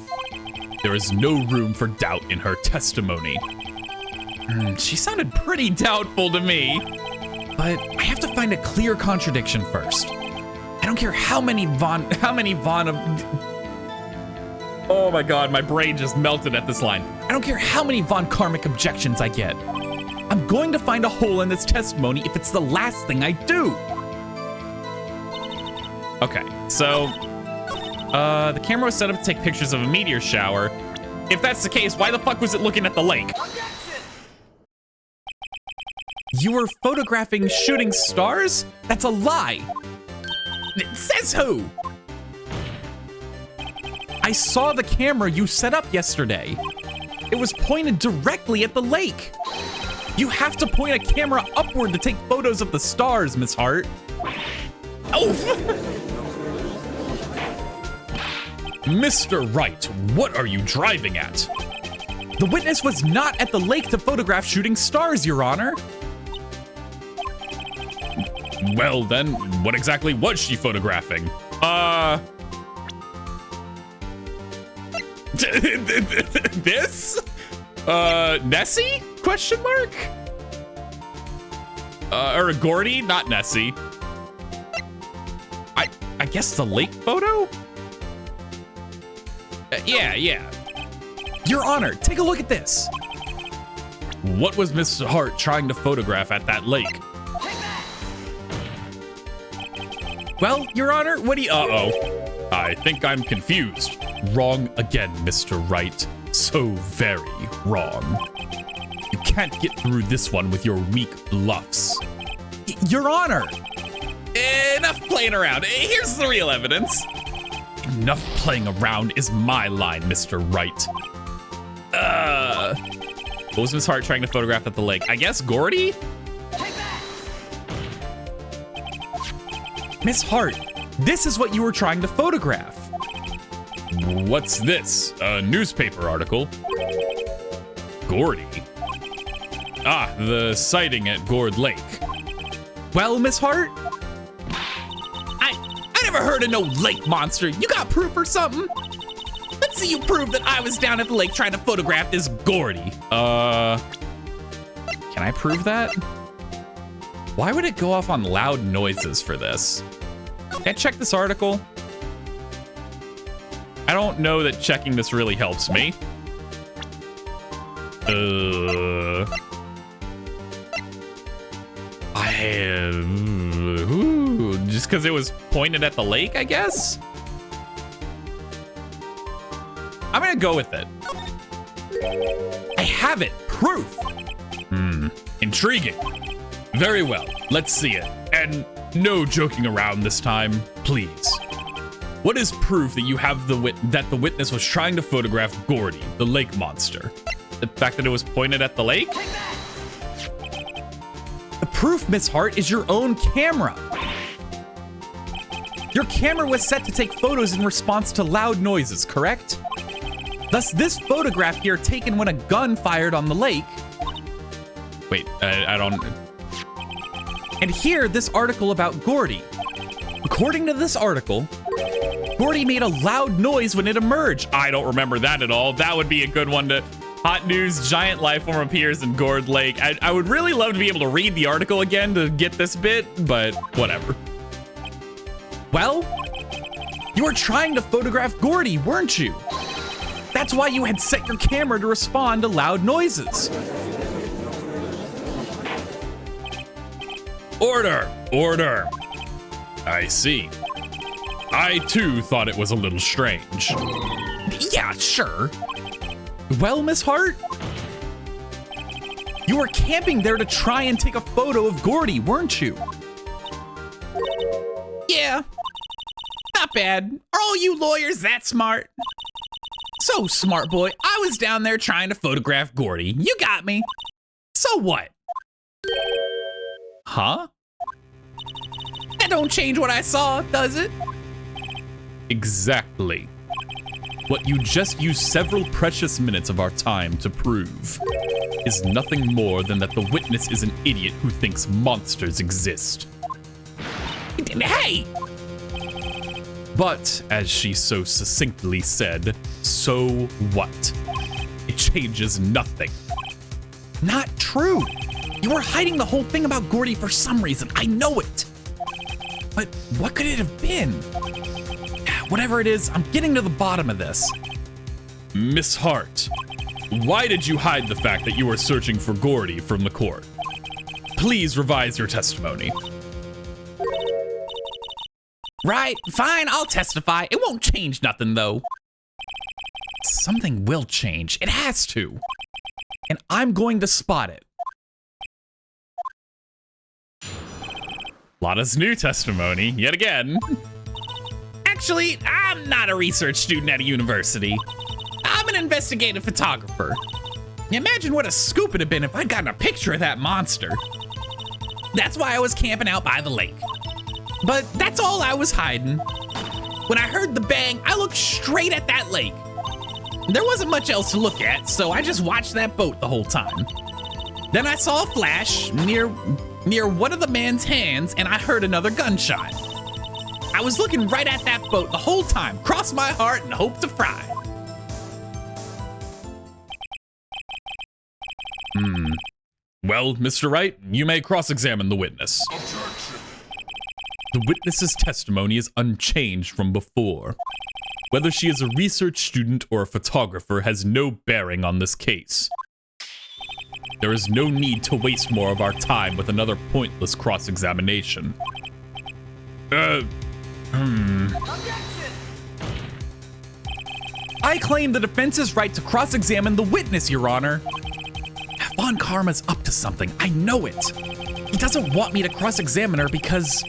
There is no room for doubt in her testimony. She sounded pretty doubtful to me. But I have to find a clear contradiction first. I don't care how many oh my god, my brain just melted at this line. I don't care how many Von Karmic objections I get. I'm going to find a hole in this testimony if it's the last thing I do. Okay, so the camera was set up to take pictures of a meteor shower. If that's the case, why the fuck was it looking at the lake? You were photographing shooting stars? That's a lie. Says who? I saw the camera you set up yesterday. It was pointed directly at the lake. You have to point a camera upward to take photos of the stars, Miss Hart. Oh! Mr. Wright, what are you driving at? The witness was not at the lake to photograph shooting stars, Your Honor. Well then, what exactly was she photographing? This? Nessie? Question mark? Or Gordy, not Nessie. I guess the lake photo? Yeah. Your Honor, take a look at this. What was Miss Hart trying to photograph at that lake? Well, Your Honor, what do you... Uh-oh. I think I'm confused. Wrong again, Mr. Wright. so very wrong. You can't get through this one with your weak bluffs. Your Honor! Enough playing around. Here's the real evidence. Enough playing around is my line, Mr. Wright. What was Miss Hart trying to photograph at the lake? I guess Gordy? Miss Hart, this is what you were trying to photograph. What's this? A newspaper article? Gordy? Ah, the sighting at Gourd Lake. Well, Miss Hart? I never heard of no lake monster. You got proof or something? Let's see you prove that I was down at the lake trying to photograph this Gordy. Can I prove that? Why would it go off on loud noises for this? Can I check this article? I don't know that checking this really helps me. Just because it was pointed at the lake, I guess? I'm gonna go with it. I have it. Proof. Intriguing. Very well, let's see it. And no joking around this time, please. What is proof that you have that the witness was trying to photograph Gordy, the lake monster? The fact that it was pointed at the lake? The proof, Miss Hart, is your own camera. Your camera was set to take photos in response to loud noises, correct? Thus, this photograph here taken when a gun fired on the lake. Wait, I don't... And here, this article about Gordy. According to this article, Gordy made a loud noise when it emerged. I don't remember that at all. That would be a good one to... Hot news, giant life form appears in Gourd Lake. I would really love to be able to read the article again to get this bit, but whatever. Well, you were trying to photograph Gordy, weren't you? That's why you had set your camera to respond to loud noises. Order! Order! I see. I too thought it was a little strange. Yeah, sure. Well, Miss Hart, you were camping there to try and take a photo of Gordy, weren't you? Yeah, not bad. Are all you lawyers that smart? So, smart boy, I was down there trying to photograph Gordy. You got me. So what? Huh? That don't change what I saw, does it? Exactly. What you just used several precious minutes of our time to prove is nothing more than that the witness is an idiot who thinks monsters exist. Hey! But, as she so succinctly said, so what? It changes nothing. Not true. You were hiding the whole thing about Gordy for some reason. I know it. But what could it have been? Whatever it is, I'm getting to the bottom of this. Miss Hart, why did you hide the fact that you were searching for Gordy from the court? Please revise your testimony. Right, fine, I'll testify. It won't change nothing, though. Something will change. It has to. And I'm going to spot it. Lana's new testimony, yet again. Actually, I'm not a research student at a university. I'm an investigative photographer. Imagine what a scoop it'd have been if I'd gotten a picture of that monster. That's why I was camping out by the lake. But that's all I was hiding. When I heard the bang, I looked straight at that lake. There wasn't much else to look at, so I just watched that boat the whole time. Then I saw a flash near one of the man's hands, and I heard another gunshot. I was looking right at that boat the whole time, crossed my heart and hoped to fry. Well, Mr. Wright, you may cross-examine the witness. Objection. The witness's testimony is unchanged from before. Whether she is a research student or a photographer has no bearing on this case. There is no need to waste more of our time with another pointless cross-examination. I claim the defense's right to cross-examine the witness, Your Honor. Von Karma's up to something. I know it. He doesn't want me to cross-examine her because...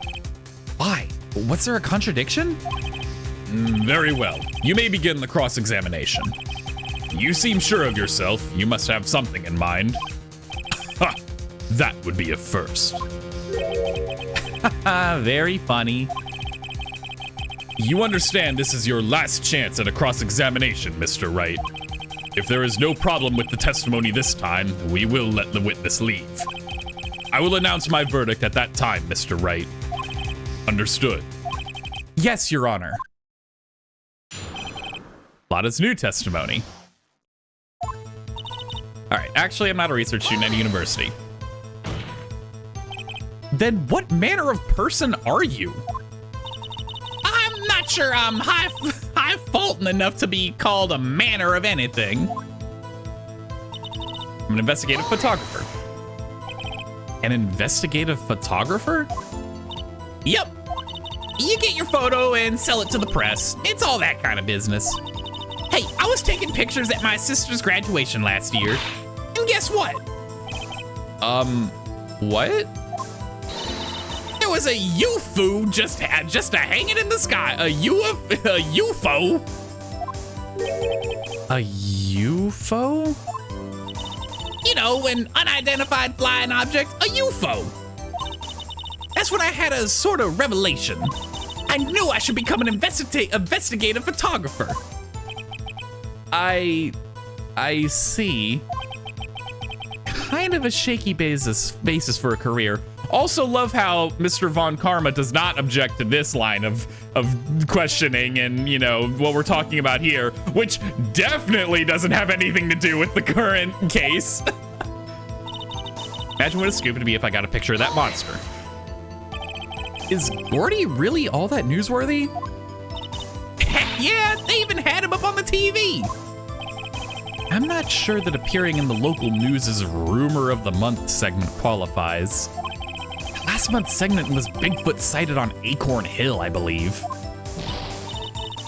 Why? Was there a contradiction? Very well. You may begin the cross-examination. You seem sure of yourself. You must have something in mind. Ha! That would be a first. Very funny. You understand this is your last chance at a cross-examination, Mr. Wright. If there is no problem with the testimony this time, we will let the witness leave. I will announce my verdict at that time, Mr. Wright. Understood. Yes, Your Honor. Lada's new testimony. All right, actually, I'm not a research student at a university. Then what manner of person are you? I'm not sure I'm high Fulton enough to be called a manner of anything. I'm an investigative photographer. An investigative photographer? Yep. You get your photo and sell it to the press. It's all that kind of business. Hey, I was taking pictures at my sister's graduation last year. And guess what? What? There was a UFO just hanging in the sky. A UFO. A UFO? You know, an unidentified flying object, a UFO. That's when I had a sort of revelation. I knew I should become an investigative photographer. I see. Kind of a shaky basis for a career. Also love how Mr. Von Karma does not object to this line of questioning and, you know, what we're talking about here, which definitely doesn't have anything to do with the current case. Imagine what a scoop it'd be if I got a picture of that monster. Is Gordy really all that newsworthy? Heck yeah, they even had him up on the TV. I'm not sure that appearing in the local news' Rumor of the Month segment qualifies. Last month's segment was Bigfoot sighted on Acorn Hill, I believe.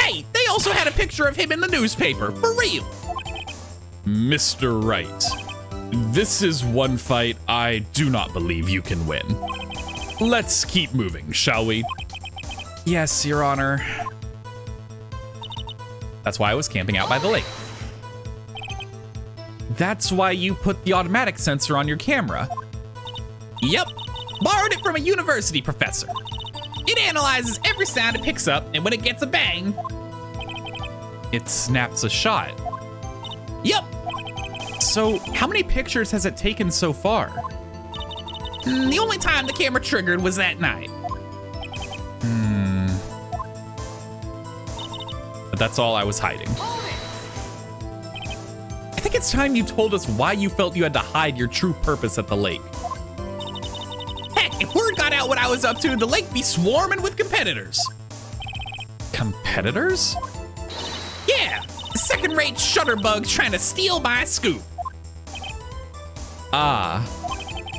Hey, they also had a picture of him in the newspaper, for real. Mr. Wright, this is one fight I do not believe you can win. Let's keep moving, shall we? Yes, Your Honor. That's why I was camping out by the lake. That's why you put the automatic sensor on your camera. Yep, borrowed it from a university professor. It analyzes every sound it picks up, and when it gets a bang, it snaps a shot. Yep. So how many pictures has it taken so far? The only time the camera triggered was that night. But that's all I was hiding. I think it's time you told us why you felt you had to hide your true purpose at the lake. Heck, if word got out what I was up to, the lake be swarming with competitors. Competitors? Yeah, second-rate shutterbugs trying to steal my scoop. Ah,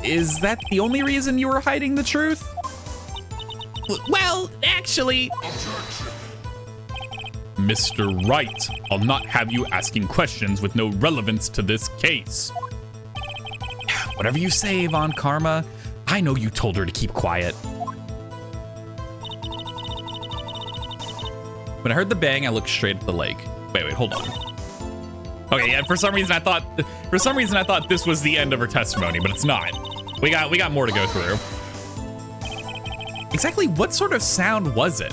is that the only reason you were hiding the truth? Well, actually... Mr. Wright, I'll not have you asking questions with no relevance to this case. Whatever you say, Von Karma. I know you told her to keep quiet. When I heard the bang, I looked straight at the lake. Wait, hold on. Okay, yeah, for some reason I thought this was the end of her testimony, but it's not. We got more to go through. Exactly what sort of sound was it?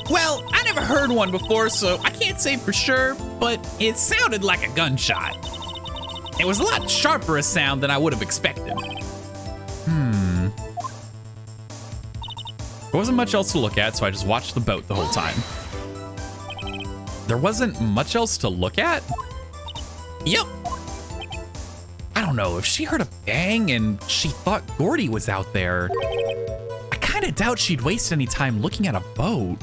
Well, I never heard one before, so I can't say for sure, but it sounded like a gunshot. It was a lot sharper a sound than I would have expected. There wasn't much else to look at, so I just watched the boat the whole time. There wasn't much else to look at? Yep. I don't know, if she heard a bang and she thought Gordy was out there, I kinda doubt she'd waste any time looking at a boat.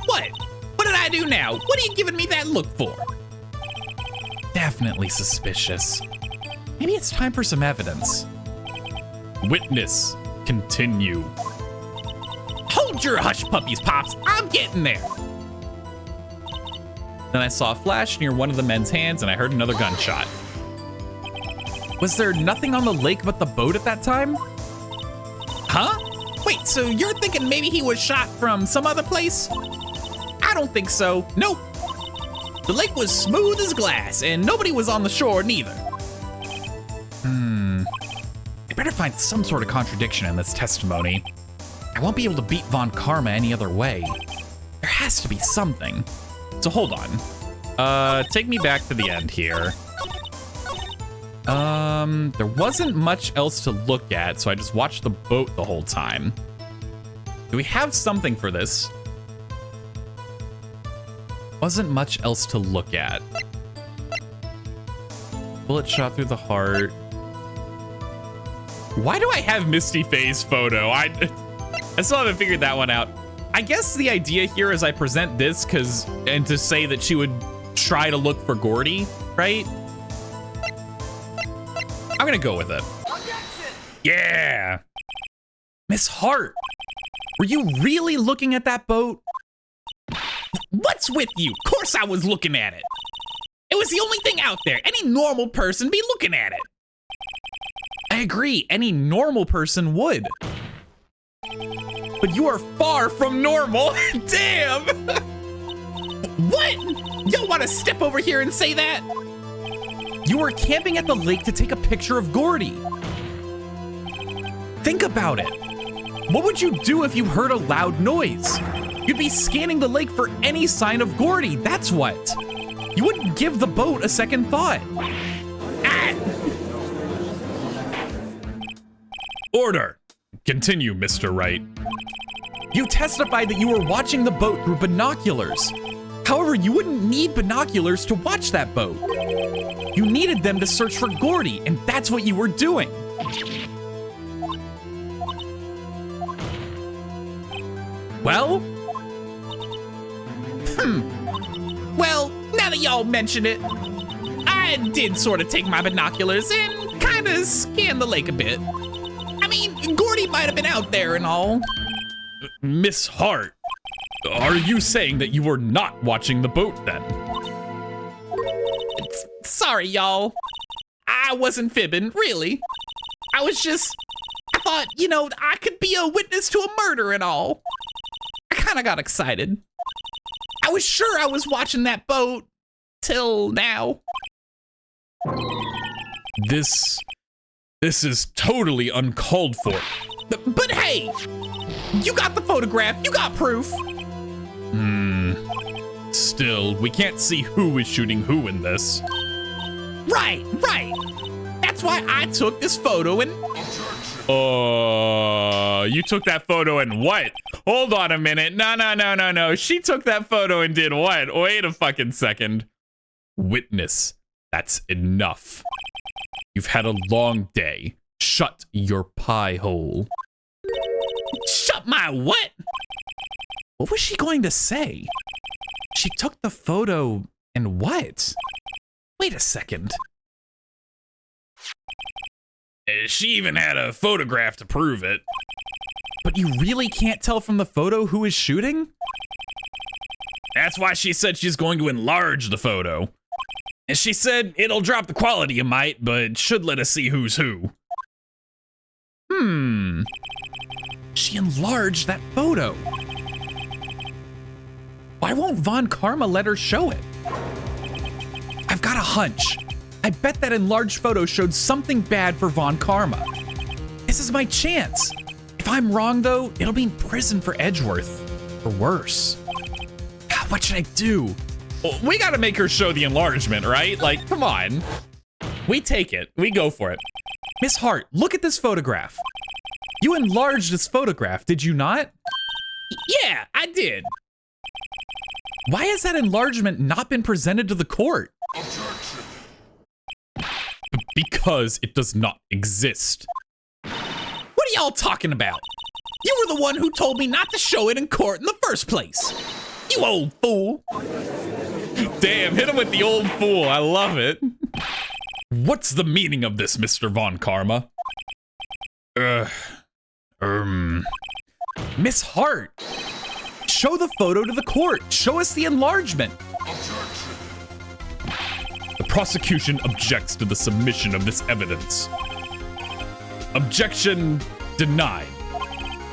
What? What did I do now? What are you giving me that look for? Definitely suspicious. Maybe it's time for some evidence. Witness, continue. Hold your hush puppies, Pops. I'm getting there. Then I saw a flash near one of the men's hands and I heard another gunshot. Was there nothing on the lake but the boat at that time? Huh? Wait, so you're thinking maybe he was shot from some other place? I don't think so. Nope. The lake was smooth as glass, and nobody was on the shore neither. I better find some sort of contradiction in this testimony. I won't be able to beat Von Karma any other way. There has to be something. So hold on. Take me back to the end here. There wasn't much else to look at, so I just watched the boat the whole time. Do we have something for this? Wasn't much else to look at. Bullet shot through the heart. Why do I have Misty Faye's photo? I still haven't figured that one out. I guess the idea here is I present this and to say that she would try to look for Gordy, right? I'm gonna go with it. Yeah. Miss Hart, were you really looking at that boat? What's with you? Of course I was looking at it. It was the only thing out there. Any normal person be looking at it. I agree, any normal person would. But you are far from normal. Damn. What? Y'all want to step over here and say that? You were camping at the lake to take a picture of Gordy. Think about it. What would you do if you heard a loud noise? You'd be scanning the lake for any sign of Gordy, that's what. You wouldn't give the boat a second thought. Order. Continue, Mr. Wright. You testified that you were watching the boat through binoculars. However, you wouldn't need binoculars to watch that boat. You needed them to search for Gordy, and that's what you were doing. Well? Well, now that y'all mention it, I did sort of take my binoculars and kind of scan the lake a bit. I mean, Gordy might have been out there and all. Miss Hart, are you saying that you were not watching the boat then? Sorry, y'all. I wasn't fibbing, really. I thought, I could be a witness to a murder and all. I kind of got excited. I was sure I was watching that boat till now. This is totally uncalled for. But hey, you got the photograph, you got proof. Still, we can't see who is shooting who in this. Right. That's why I took this photo and... You took that photo and what? Hold on a minute. No. She took that photo and did what? Wait a fucking second. Witness, that's enough. You've had a long day. Shut your pie hole. Shut my what? What was she going to say? She took the photo and what? Wait a second. She even had a photograph to prove it. But you really can't tell from the photo who is shooting? That's why she said she's going to enlarge the photo. And she said it'll drop the quality a mite, but should let us see who's who. She enlarged that photo. Why won't Von Karma let her show it? I've got a hunch. I bet that enlarged photo showed something bad for Von Karma. This is my chance. If I'm wrong, though, it'll be in prison for Edgeworth. Or worse. God, what should I do? Well, we gotta make her show the enlargement, right? Like, come on. We take it. We go for it. Miss Hart, look at this photograph. You enlarged this photograph, did you not? Yeah, I did. Why has that enlargement not been presented to the court? Because it does not exist. What are y'all talking about? You were the one who told me not to show it in court in the first place. You old fool. Damn, hit him with the old fool. I love it. What's the meaning of this, Mr. Von Karma? Miss Hart, show the photo to the court. Show us the enlargement. prosecution objects to the submission of this evidence. Objection denied.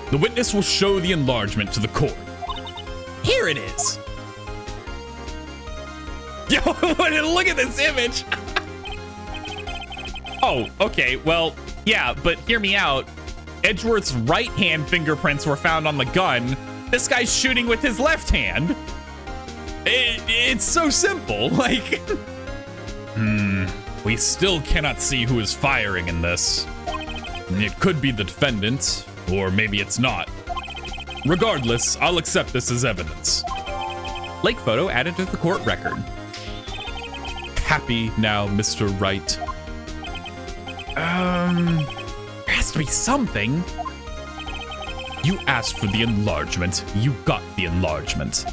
The witness will show the enlargement to the court. Here it is. Yo, look at this image. Oh, okay, well, yeah, but hear me out. Edgeworth's right hand fingerprints were found on the gun. This guy's shooting with his left hand. It's so simple, like... We still cannot see who is firing in this. It could be the defendant, or maybe it's not. Regardless, I'll accept this as evidence. Lake photo added to the court record. Happy now, Mr. Wright? There has to be something. You asked for the enlargement. You got the enlargement.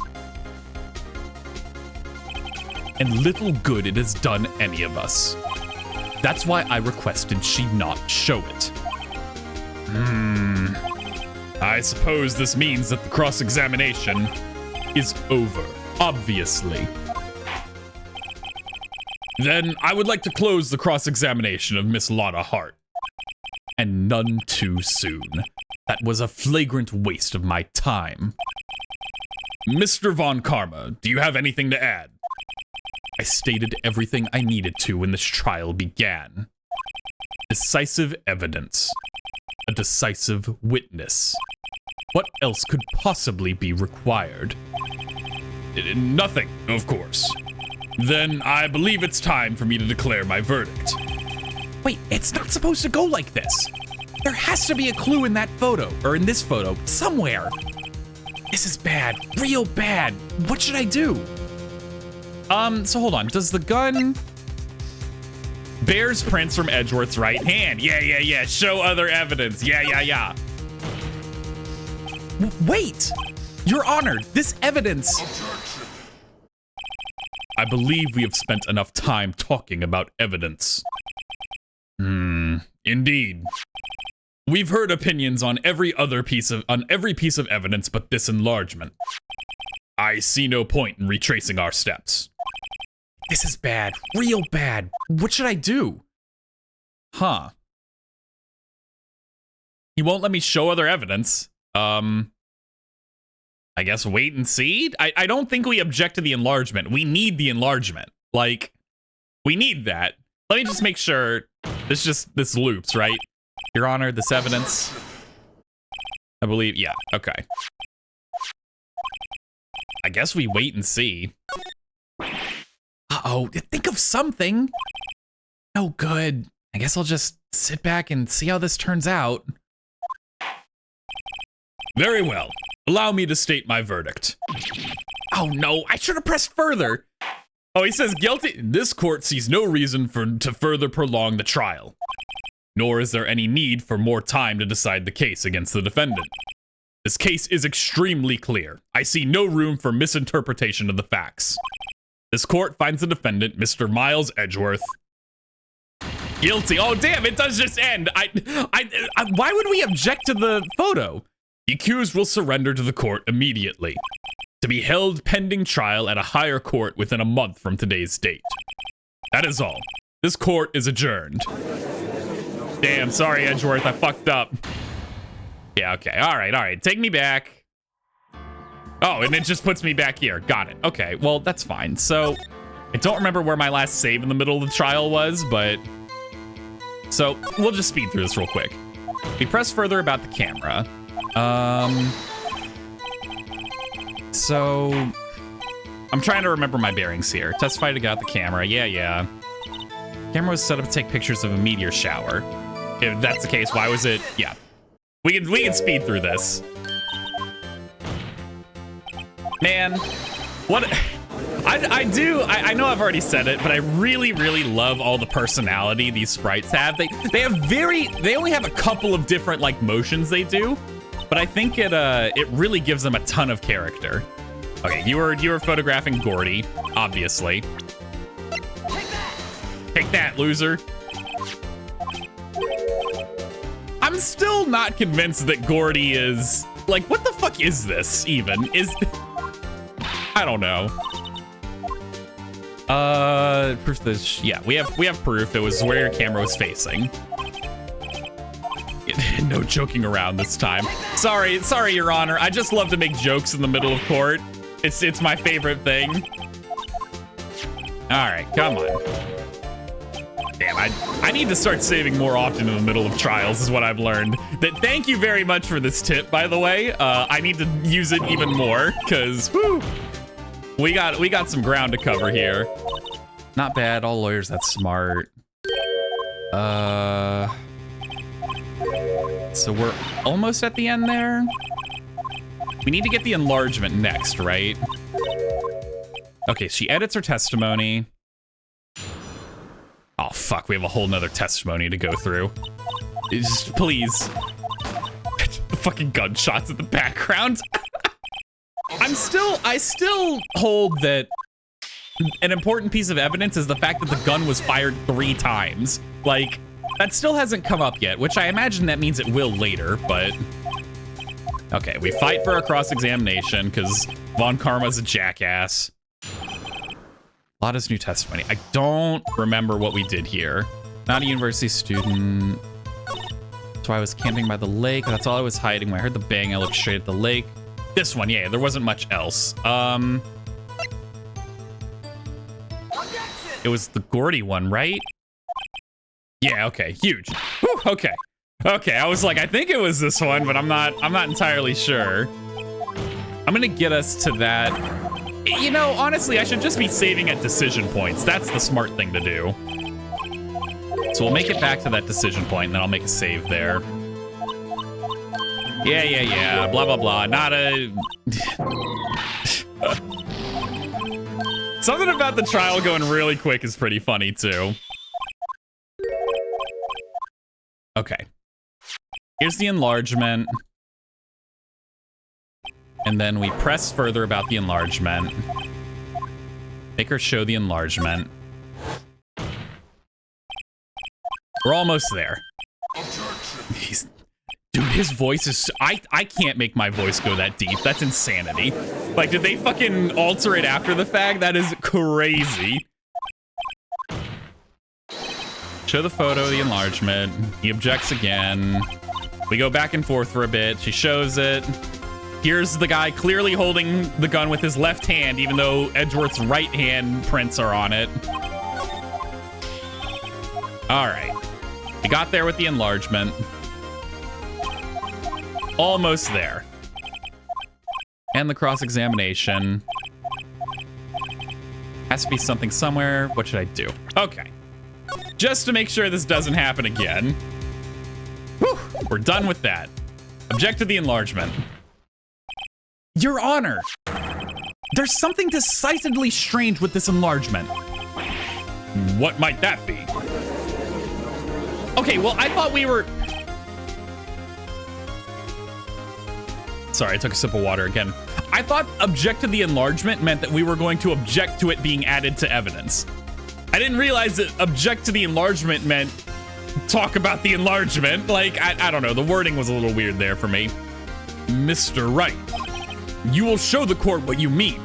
And little good it has done any of us. That's why I requested she not show it. I suppose this means that the cross-examination is over, obviously. Then I would like to close the cross-examination of Miss Lotta Hart. And none too soon. That was a flagrant waste of my time. Mr. Von Karma, do you have anything to add? I stated everything I needed to when this trial began. Decisive evidence. A decisive witness. What else could possibly be required? Nothing, of course. Then I believe it's time for me to declare my verdict. Wait, it's not supposed to go like this. There has to be a clue in that photo, or in this photo, somewhere. This is bad, real bad. What should I do? So hold on, does the gun... Bears prints from Edgeworth's right hand. Yeah. Show other evidence. Yeah. Wait! Your Honor, this evidence... I believe we have spent enough time talking about evidence. Indeed. We've heard opinions on every piece of evidence but this enlargement. I see no point in retracing our steps. This is bad, real bad. What should I do? Huh. He won't let me show other evidence. I guess wait and see? I don't think we object to the enlargement. We need the enlargement. Like, we need that. Let me just make sure this loops, right? Your Honor, this evidence. I believe, yeah, okay. I guess we wait and see. Uh-oh, think of something. No good. I guess I'll just sit back and see how this turns out. Very well. Allow me to state my verdict. Oh no, I should have pressed further. Oh, he says guilty. This court sees no reason to further prolong the trial. Nor is there any need for more time to decide the case against the defendant. This case is extremely clear. I see no room for misinterpretation of the facts. This court finds the defendant, Mr. Miles Edgeworth, guilty. Oh, damn, it does just end. Why would we object to the photo? The accused will surrender to the court immediately, to be held pending trial at a higher court within a month from today's date. That is all. This court is adjourned. Damn, sorry, Edgeworth, I fucked up. Yeah, okay, all right, take me back. Oh, and it just puts me back here. Got it. Okay, well, that's fine. So, I don't remember where my last save in the middle of the trial was, but... So, we'll just speed through this real quick. We press further about the camera. So... I'm trying to remember my bearings here. Testify to got the camera. Yeah. Camera was set up to take pictures of a meteor shower. If that's the case, why was it... Yeah. We can speed through this. Man, what I know I've already said it, but I really love all the personality these sprites have. They only have a couple of different like motions they do, but I think it really gives them a ton of character. Okay, you were photographing Gordy, obviously. Take that, loser. I'm still not convinced that Gordy is like, what the fuck is this even? I don't know. Proof that, yeah, we have proof. It was where your camera was facing. No joking around this time. Sorry, Your Honor. I just love to make jokes in the middle of court. It's my favorite thing. All right, come on. Damn, I need to start saving more often in the middle of trials is what I've learned. Thank you very much for this tip, by the way. I need to use it even more, because, whoo, we got some ground to cover here. Not bad, all lawyers, that's smart. So we're almost at the end there. We need to get the enlargement next, right? Okay, she edits her testimony. Oh, fuck, we have a whole nother testimony to go through. Just, please. The fucking gunshots in the background. I still hold that an important piece of evidence is the fact that the gun was fired 3 times. Like, that still hasn't come up yet, which I imagine that means it will later, but... Okay, we fight for our cross-examination, because Von Karma's a jackass. Lada's new testimony. I don't remember what we did here. Not a university student. So I was camping by the lake. That's all I was hiding. When I heard the bang, I looked straight at the lake. This one, yeah, there wasn't much else. It was the Gordy one, right? Yeah, okay, huge. Whew, okay. Okay, I was like, I think it was this one, but I'm not entirely sure. I'm gonna get us to that. You know, honestly, I should just be saving at decision points. That's the smart thing to do. So we'll make it back to that decision point, and then I'll make a save there. Yeah, blah, blah, blah. Not a... Something about the trial going really quick is pretty funny, too. Okay. Here's the enlargement. And then we press further about the enlargement. Make her show the enlargement. We're almost there. Dude, his voice is... I can't make my voice go that deep. That's insanity. Like, did they fucking alter it after the fact? That is crazy. Show the photo of the enlargement. He objects again. We go back and forth for a bit. She shows it. Here's the guy clearly holding the gun with his left hand, even though Edgeworth's right hand prints are on it. All right. We got there with the enlargement. Almost there. And the cross-examination. Has to be something somewhere. What should I do? Okay. Just to make sure this doesn't happen again. Whew, we're done with that. Object to the enlargement. Your Honor, there's something decisively strange with this enlargement. What might that be? Okay, well, I thought we were... Sorry, I took a sip of water again. I thought object to the enlargement meant that we were going to object to it being added to evidence. I didn't realize that object to the enlargement meant talk about the enlargement. Like, I don't know. The wording was a little weird there for me. Mr. Wright, you will show the court what you mean.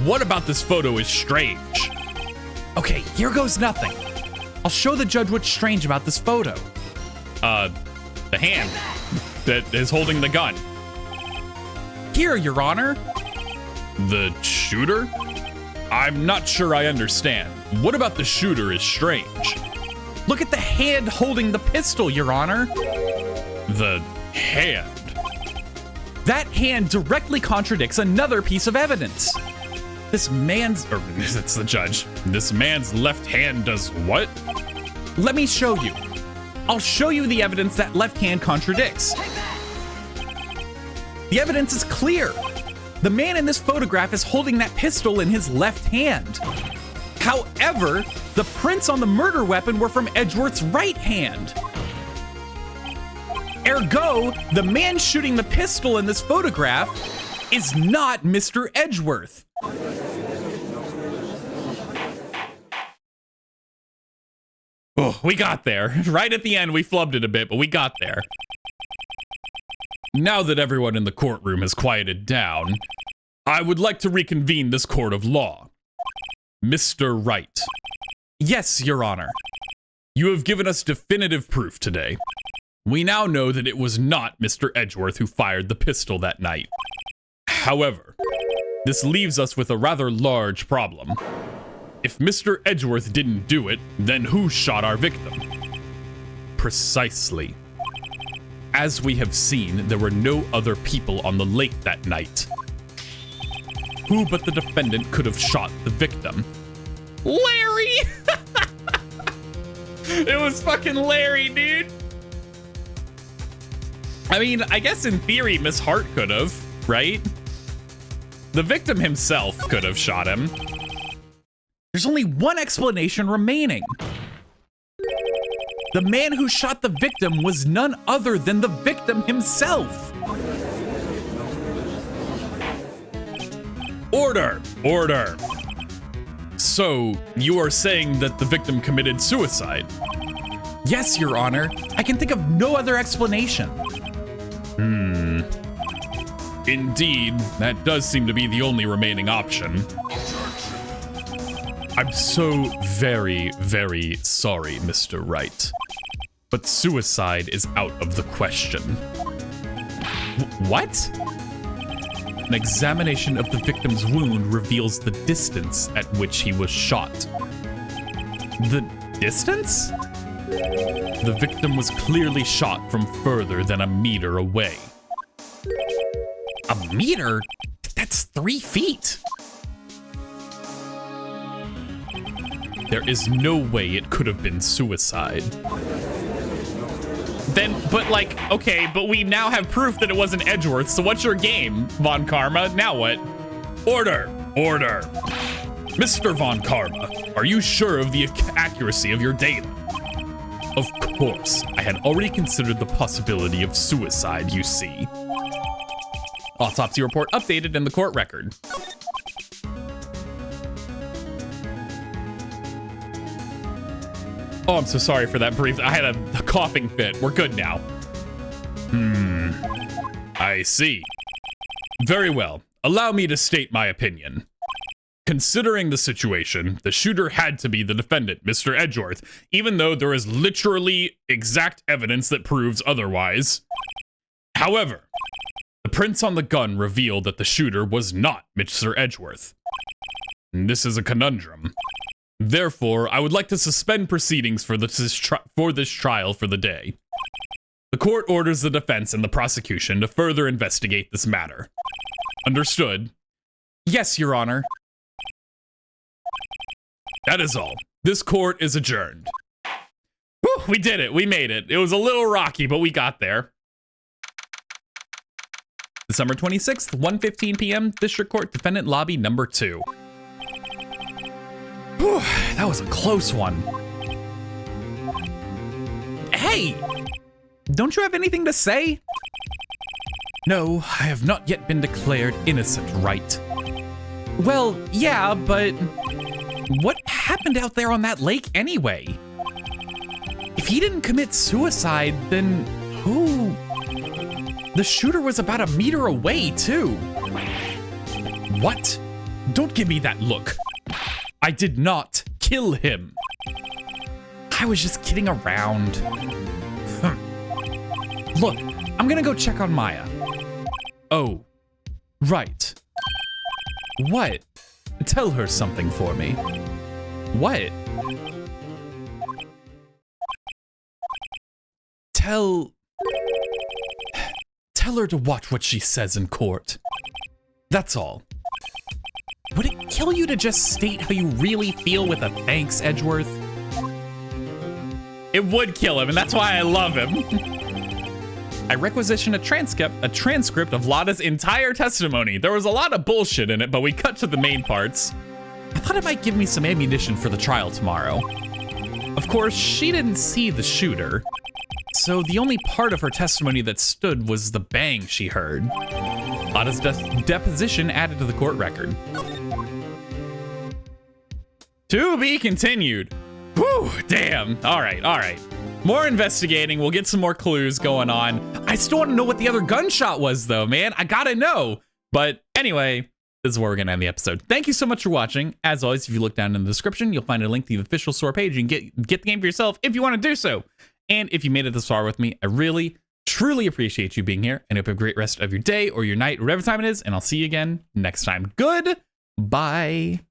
What about this photo is strange? Okay, here goes nothing. I'll show the judge what's strange about this photo. The hand that is holding the gun. Here, Your Honor. The shooter? I'm not sure I understand. What about the shooter is strange? Look at the hand holding the pistol, Your Honor. The hand? That hand directly contradicts another piece of evidence. This man's... Or, it's the judge. This man's left hand does what? Let me show you. I'll show you the evidence that left hand contradicts. The evidence is clear. The man in this photograph is holding that pistol in his left hand. However, the prints on the murder weapon were from Edgeworth's right hand. Ergo, the man shooting the pistol in this photograph is not Mr. Edgeworth. Oh, we got there. Right at the end, we flubbed it a bit, but we got there. Now that everyone in the courtroom has quieted down, I would like to reconvene this court of law. Mr. Wright, Yes, Your Honor. you have given us definitive proof today. We now know that it was not Mr. Edgeworth who fired the pistol that night. However, this leaves us with a rather large problem. If Mr. Edgeworth didn't do it, then who shot our victim? Precisely. As we have seen, there were no other people on the lake that night. Who but the defendant could have shot the victim? Larry! It was fucking Larry, dude. I mean, I guess in theory, Miss Hart could have, right? The victim himself could have shot him. There's only one explanation remaining. The man who shot the victim was none other than the victim himself. Order! Order! So, you are saying that the victim committed suicide? Yes, Your Honor. I can think of no other explanation. Indeed, that does seem to be the only remaining option. I'm so very, very sorry, Mr. Wright. But suicide is out of the question. What? An examination of the victim's wound reveals the distance at which he was shot. The distance? The victim was clearly shot from further than a meter away. A meter? That's 3 feet. There is no way it could have been suicide. Then, but like, okay, but we now have proof that it wasn't Edgeworth, so what's your game, Von Karma? Now what? Order! Order! Mr. Von Karma, are you sure of the accuracy of your data? Of course, I had already considered the possibility of suicide, you see. Autopsy report updated in the court record. Oh, I'm so sorry for that brief. I had a coughing fit. We're good now. I see. Very well. Allow me to state my opinion. Considering the situation, the shooter had to be the defendant, Mr. Edgeworth, even though there is literally exact evidence that proves otherwise. However, the prints on the gun reveal that the shooter was not Mr. Edgeworth. This is a conundrum. Therefore, I would like to suspend proceedings for this trial for the day. The court orders the defense and the prosecution to further investigate this matter. Understood? Yes, Your Honor. That is all. This court is adjourned. Whew, we did it. We made it. It was a little rocky, but we got there. December 26th, 1:15 p.m., District Court Defendant Lobby number 2. Whew, that was a close one. Hey! Don't you have anything to say? No, I have not yet been declared innocent, right? Well, yeah, but what happened out there on that lake anyway? If he didn't commit suicide, then who? The shooter was about a meter away, too. What? Don't give me that look. I did not kill him. I was just kidding around. Look, I'm gonna go check on Maya. Oh, right. What? Tell her something for me. What? Tell her to watch what she says in court. That's all. Would it kill you to just state how you really feel with a thanks, Edgeworth? It would kill him, and that's why I love him. I requisitioned a transcript of Lada's entire testimony. There was a lot of bullshit in it, but we cut to the main parts. I thought it might give me some ammunition for the trial tomorrow. Of course, she didn't see the shooter, so the only part of her testimony that stood was the bang she heard. Lada's deposition added to the court record. To be continued. Whew, damn. All right. More investigating. We'll get some more clues going on. I still want to know what the other gunshot was, though, man. I gotta know. But anyway, this is where we're going to end the episode. Thank you so much for watching. As always, if you look down in the description, you'll find a link to the official store page. You can get the game for yourself if you want to do so. And if you made it this far with me, I really, truly appreciate you being here. And I hope you have a great rest of your day or your night, whatever time it is. And I'll see you again next time. Goodbye.